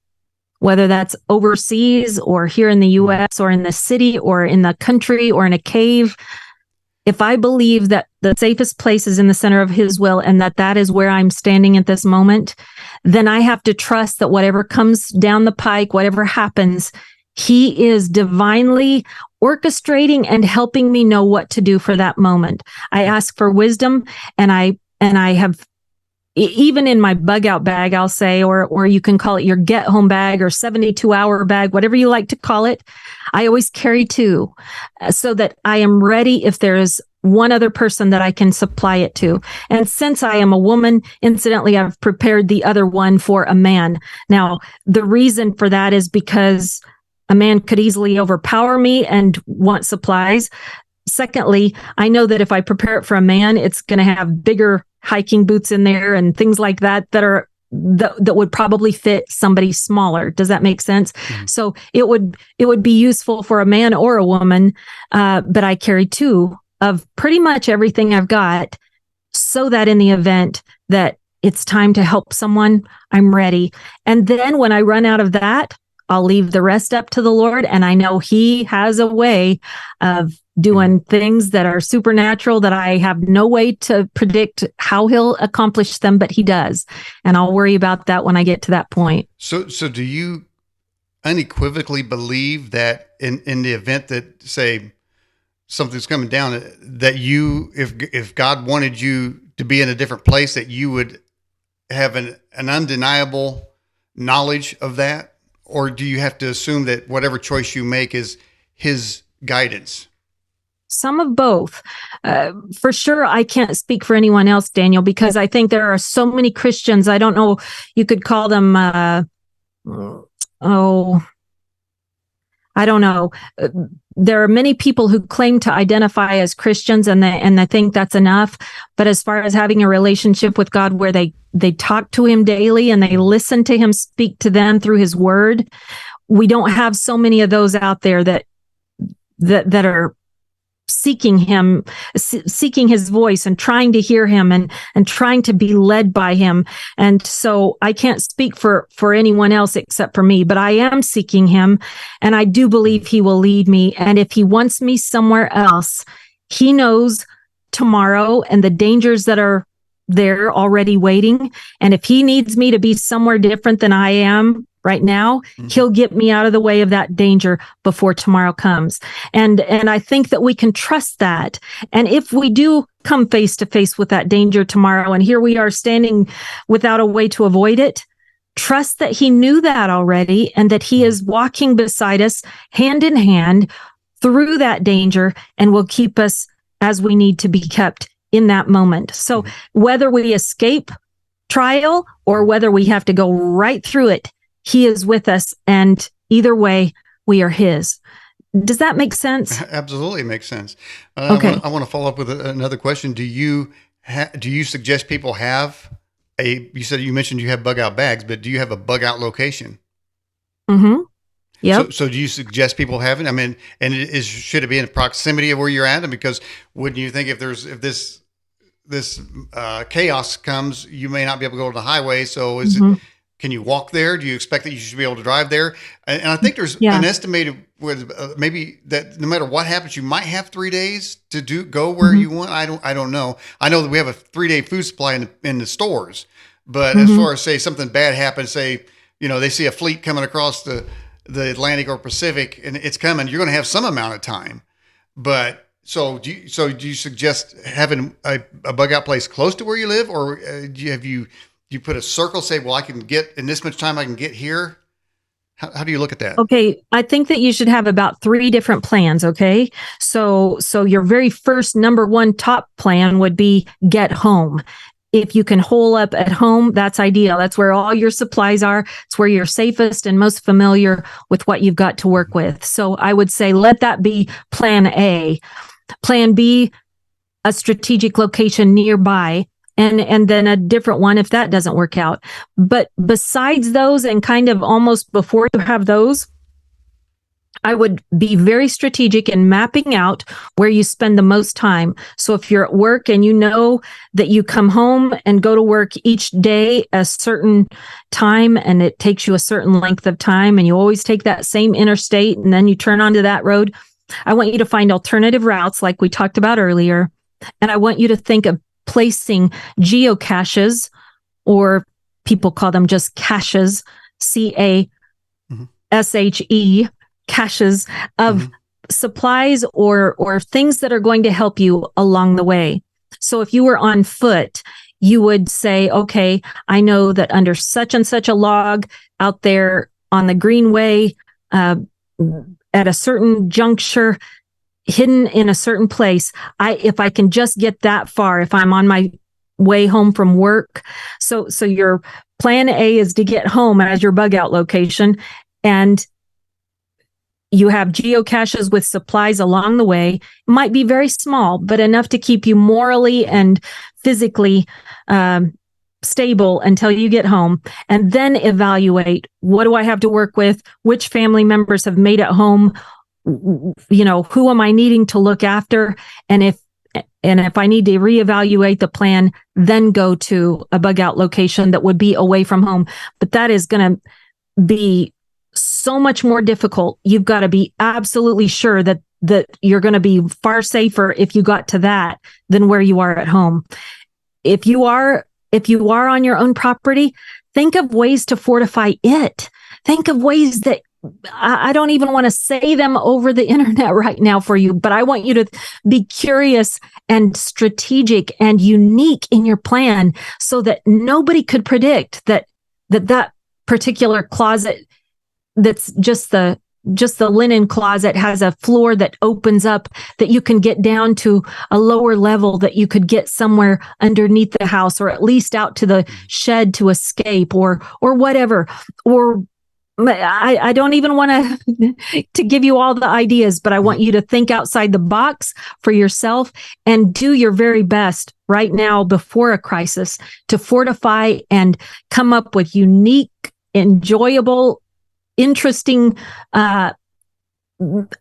whether that's overseas or here in the U.S. or in the city or in the country or in a cave, if I believe that the safest place is in the center of His will and that is where I'm standing at this moment, then I have to trust that whatever comes down the pike, whatever happens, He is divinely orchestrating and helping me know what to do for that moment. I ask for wisdom, and I have, even in my bug out bag, I'll say, or you can call it your get home bag or 72-hour bag, whatever you like to call it. I always carry two so that I am ready if there is one other person that I can supply it to. And since I am a woman, incidentally, I've prepared the other one for a man. Now, the reason for that is because a man could easily overpower me and want supplies. Secondly, I know that if I prepare it for a man, it's going to have bigger hiking boots in there and things like that that would probably fit somebody smaller. Does that make sense? Mm-hmm. So it would be useful for a man or a woman, but I carry two of pretty much everything I've got, so that in the event that it's time to help someone, I'm ready. And then when I run out of that, I'll leave the rest up to the Lord. And I know He has a way of doing things that are supernatural that I have no way to predict how He'll accomplish them, but He does. And I'll worry about that when I get to that point. So do you unequivocally believe that in the event that, say, something's coming down, that you, if God wanted you to be in a different place, that you would have an undeniable knowledge of that? Or do you have to assume that whatever choice you make is His guidance? Some of both. For sure, I can't speak for anyone else, Daniel, because I think there are so many Christians. I don't know, you could call them, I don't know. There are many people who claim to identify as Christians, and I think that's enough. But as far as having a relationship with God where they talk to Him daily and they listen to Him speak to them through His Word, we don't have so many of those out there that are seeking Him, seeking His voice and trying to hear Him and trying to be led by Him. And so I can't speak for anyone else except for me, but I am seeking Him, and I do believe He will lead me. And if He wants me somewhere else, He knows tomorrow and the dangers that are there already waiting. And if He needs me to be somewhere different than I am right now, He'll get me out of the way of that danger before tomorrow comes. And I think that we can trust that. And if we do come face to face with that danger tomorrow, and here we are standing without a way to avoid it, trust that He knew that already, and that He is walking beside us hand in hand through that danger, and will keep us as we need to be kept in that moment. So whether we escape trial or whether we have to go right through it, He is with us, and either way, we are His. Does that make sense? Absolutely makes sense. Okay. I want to follow up with another question. Do you suggest people have you mentioned you have bug out bags, but do you have a bug out location? Mm-hmm. Yep. So do you suggest people have it? I mean, and should it be in proximity of where you're at? And because wouldn't you think if this chaos comes, you may not be able to go to the highway. So can you walk there? Do you expect that you should be able to drive there? And I think there's an estimated maybe that no matter what happens, you might have 3 days to go where you want. I don't know. I know that we have a 3-day food supply in the stores, but as far as, say, something bad happens, say, they see a fleet coming across the Atlantic or Pacific and it's coming, you're going to have some amount of time. But so do you suggest having a bug out place close to where you live, or do you put a circle, say, well, I can get in this much time, I can get here? How do you look at that? Okay. I think that you should have about 3 different plans. Okay. So your very first number one top plan would be get home. If you can hole up at home, that's ideal. That's where all your supplies are. It's where you're safest and most familiar with what you've got to work with. So I would say let that be plan A. Plan B, a strategic location nearby. And then a different one if that doesn't work out. But besides those, and kind of almost before you have those, I would be very strategic in mapping out where you spend the most time. So if you're at work and you know that you come home and go to work each day a certain time, and it takes you a certain length of time, and you always take that same interstate and then you turn onto that road, I want you to find alternative routes like we talked about earlier. And I want you to think of placing geocaches, or people call them just caches, CASHE, caches of supplies or things that are going to help you along the way. So if you were on foot, you would say, okay, I know that under such and such a log out there on the greenway, at a certain juncture, hidden in a certain place, if I can just get that far, if I'm on my way home from work. So your plan A is to get home as your bug out location, and you have geocaches with supplies along the way. It might be very small, but enough to keep you morally and physically stable until you get home. And then evaluate, what do I have to work with? Which family members have made it home? Who am I needing to look after? And if I need to reevaluate the plan, then go to a bug out location that would be away from home. But that is going to be so much more difficult. You've got to be absolutely sure that you're going to be far safer if you got to that than where you are at home. If you are on your own property, think of ways to fortify it. Think of ways that I don't even want to say them over the internet right now for you, but I want you to be curious and strategic and unique in your plan so that nobody could predict that particular closet that's just the linen closet has a floor that opens up, that you can get down to a lower level, that you could get somewhere underneath the house, or at least out to the shed to escape, or whatever. Or I don't even want to give you all the ideas, but I want you to think outside the box for yourself and do your very best right now before a crisis to fortify and come up with unique, enjoyable, interesting,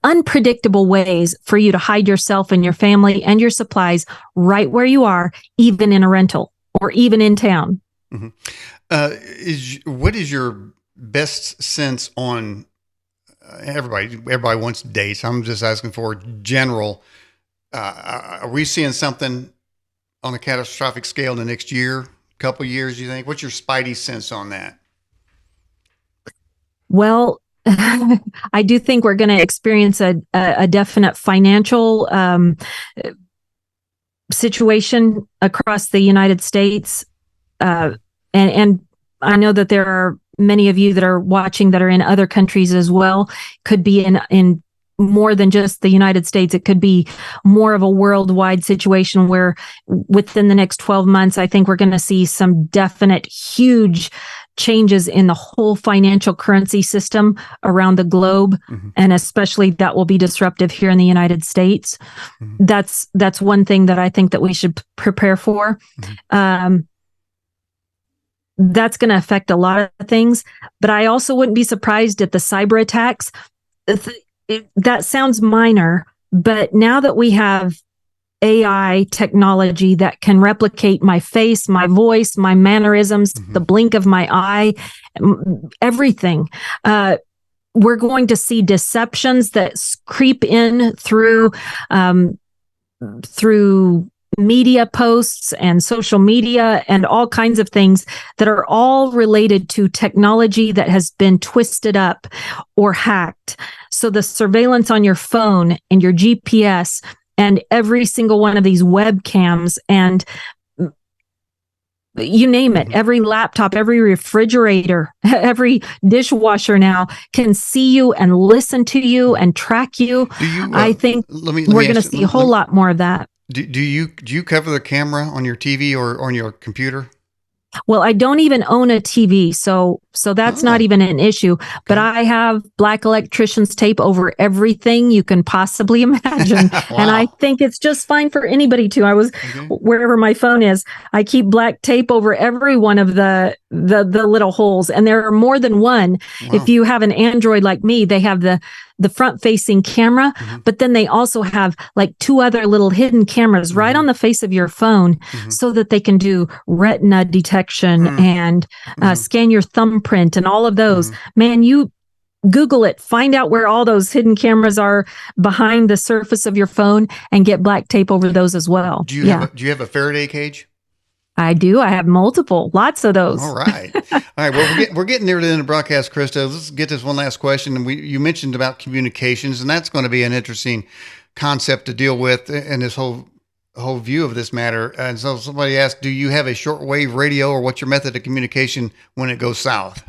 unpredictable ways for you to hide yourself and your family and your supplies right where you are, even in a rental or even in town. Mm-hmm. What is your best sense on everybody wants dates? I'm just asking for general. Are we seeing something on a catastrophic scale in the next year, couple years, you think? What's your spidey sense on that? Well, I do think we're going to experience a definite financial situation across the United States. And I know that there are many of you that are watching that are in other countries as well. Could be in more than just the United States. It could be more of a worldwide situation where within the next 12 months, I think we're going to see some definite huge changes in the whole financial currency system around the globe. Mm-hmm. And especially that will be disruptive here in the United States. Mm-hmm. That's one thing that I think that we should prepare for. Mm-hmm. That's going to affect a lot of things, but I also wouldn't be surprised at the cyber attacks. That sounds minor, but now that we have AI technology that can replicate my face, my voice, my mannerisms, mm-hmm. the blink of my eye, everything, we're going to see deceptions that creep in through media posts and social media and all kinds of things that are all related to technology that has been twisted up or hacked. So the surveillance on your phone and your GPS and every single one of these webcams and you name it, every laptop, every refrigerator, every dishwasher now can see you and listen to you and track you. I think we're going to see a whole lot more of that. Do you cover the camera on your TV or on your computer? Well, I don't even own a TV, so that's not even an issue. Okay. But I have black electrician's tape over everything you can possibly imagine. Wow. And I think it's just fine for anybody to. Wherever my phone is, I keep black tape over every one of the little holes. And there are more than one. Wow. If you have an Android like me, they have the front-facing camera, mm-hmm. but then they also have like two other little hidden cameras mm-hmm. right on the face of your phone mm-hmm. so that they can do retina detection mm-hmm. and scan your thumbprint and all of those. Mm-hmm. Man, you Google it, find out where all those hidden cameras are behind the surface of your phone and get black tape over those as well. Do you have a Faraday cage? I do. I have lots of those. All right. All right. Well, we're getting near the end of the broadcast, Christa. Let's get this one last question. And you mentioned about communications, and that's going to be an interesting concept to deal with in this whole view of this matter. And so somebody asked, do you have a shortwave radio, or what's your method of communication when it goes south?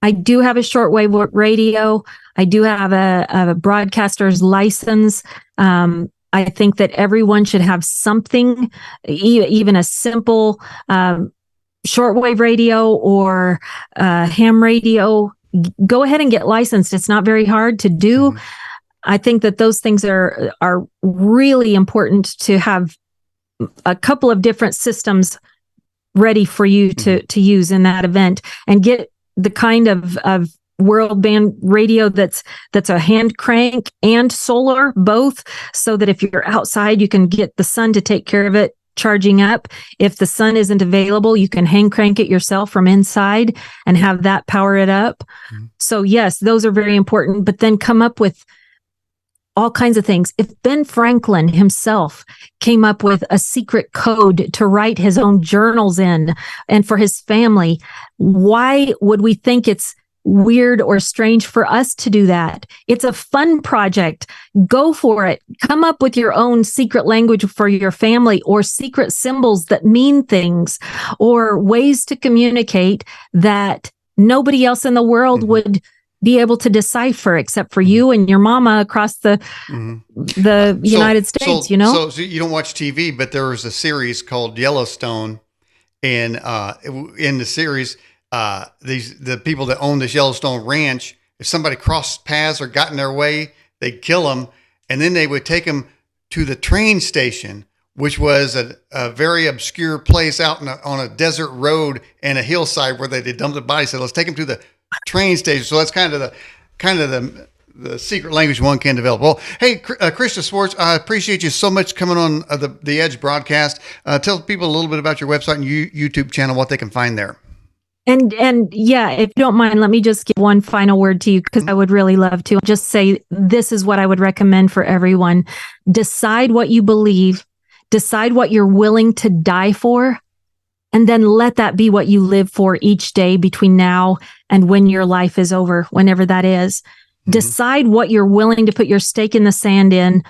I do have a shortwave radio. I do have a broadcaster's license. I think that everyone should have something, even a simple shortwave radio or ham radio. Go ahead and get licensed. It's not very hard to do. Mm-hmm. I think that those things are really important to have a couple of different systems ready for you to use in that event, and get the kind of world band radio that's a hand crank and solar, both, so that if you're outside, you can get the sun to take care of it, charging up. If the sun isn't available, you can hand crank it yourself from inside and have that power it up. Mm-hmm. So yes, those are very important, but then come up with all kinds of things. If Ben Franklin himself came up with a secret code to write his own journals in and for his family, why would we think it's weird or strange for us to do that? It's a fun project. Go for it. Come up with your own secret language for your family, or secret symbols that mean things, or ways to communicate that nobody else in the world would be able to decipher except for you and your mama across the United States, So you don't watch TV, but there was a series called Yellowstone, and in the series, the people that own this Yellowstone ranch, if somebody crossed paths or got in their way, they'd kill them, and then they would take them to the train station, which was a very obscure place out on a desert road and a hillside where they dumped the body. So let's take them to the train station. So that's kind of the secret language one can develop. Well, hey, Christa Swartz, I appreciate you so much coming on the Edge broadcast. Tell people a little bit about your website and YouTube channel, what they can find there. And yeah, if you don't mind, let me just give one final word to you, because I would really love to just say, this is what I would recommend for everyone. Decide what you believe, decide what you're willing to die for, and then let that be what you live for each day between now and when your life is over, whenever that is. Mm-hmm. Decide what you're willing to put your stake in the sand in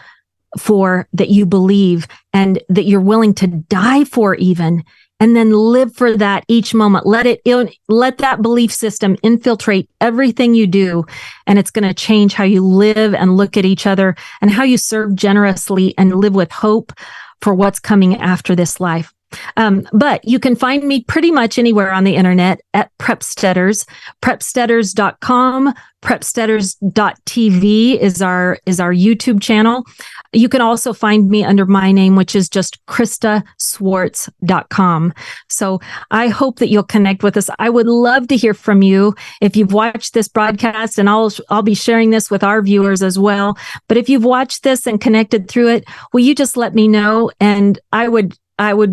for, that you believe, and that you're willing to die for even, and then live for that each moment. Let that belief system infiltrate everything you do, and it's going to change how you live and look at each other, and how you serve generously and live with hope for what's coming after this life. But you can find me pretty much anywhere on the internet at Prepsteaders, prepsteaders.com, prepsteaders.tv is our YouTube channel. You can also find me under my name, which is just ChristaSwartz.com. So I hope that you'll connect with us. I would love to hear from you if you've watched this broadcast, and I'll be sharing this with our viewers as well. But if you've watched this and connected through it, will you just let me know? And I would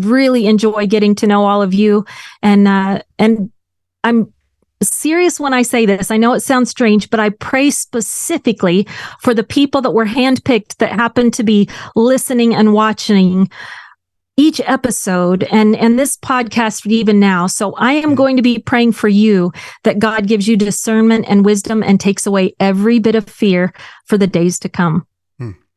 really enjoy getting to know all of you. And I'm serious when I say this. I know it sounds strange, but I pray specifically for the people that were handpicked that happen to be listening and watching each episode and this podcast even now. So I am going to be praying for you that God gives you discernment and wisdom and takes away every bit of fear for the days to come.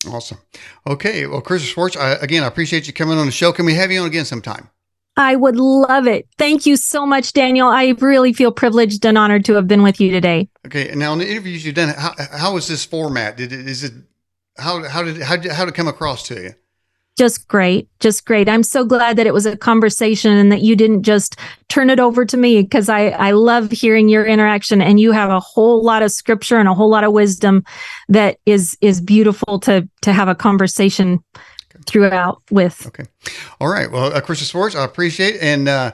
Awesome. Okay. Well, Christa Swartz, I appreciate you coming on the show. Can we have you on again sometime? I would love it. Thank you so much, Daniel. I really feel privileged and honored to have been with you today. Okay. And now in the interviews you've done, how was this format? How did it come across to you? Just great. I'm so glad that it was a conversation and that you didn't just turn it over to me, because I love hearing your interaction, and you have a whole lot of scripture and a whole lot of wisdom that is beautiful to have a conversation throughout with. Okay. All right. Well, Christa Swartz, I appreciate it. And I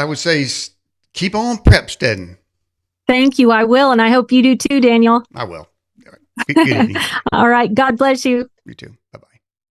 would say keep on Prepsteading. Thank you. I will. And I hope you do too, Daniel. I will. All right. Good evening. All right. God bless you. You too.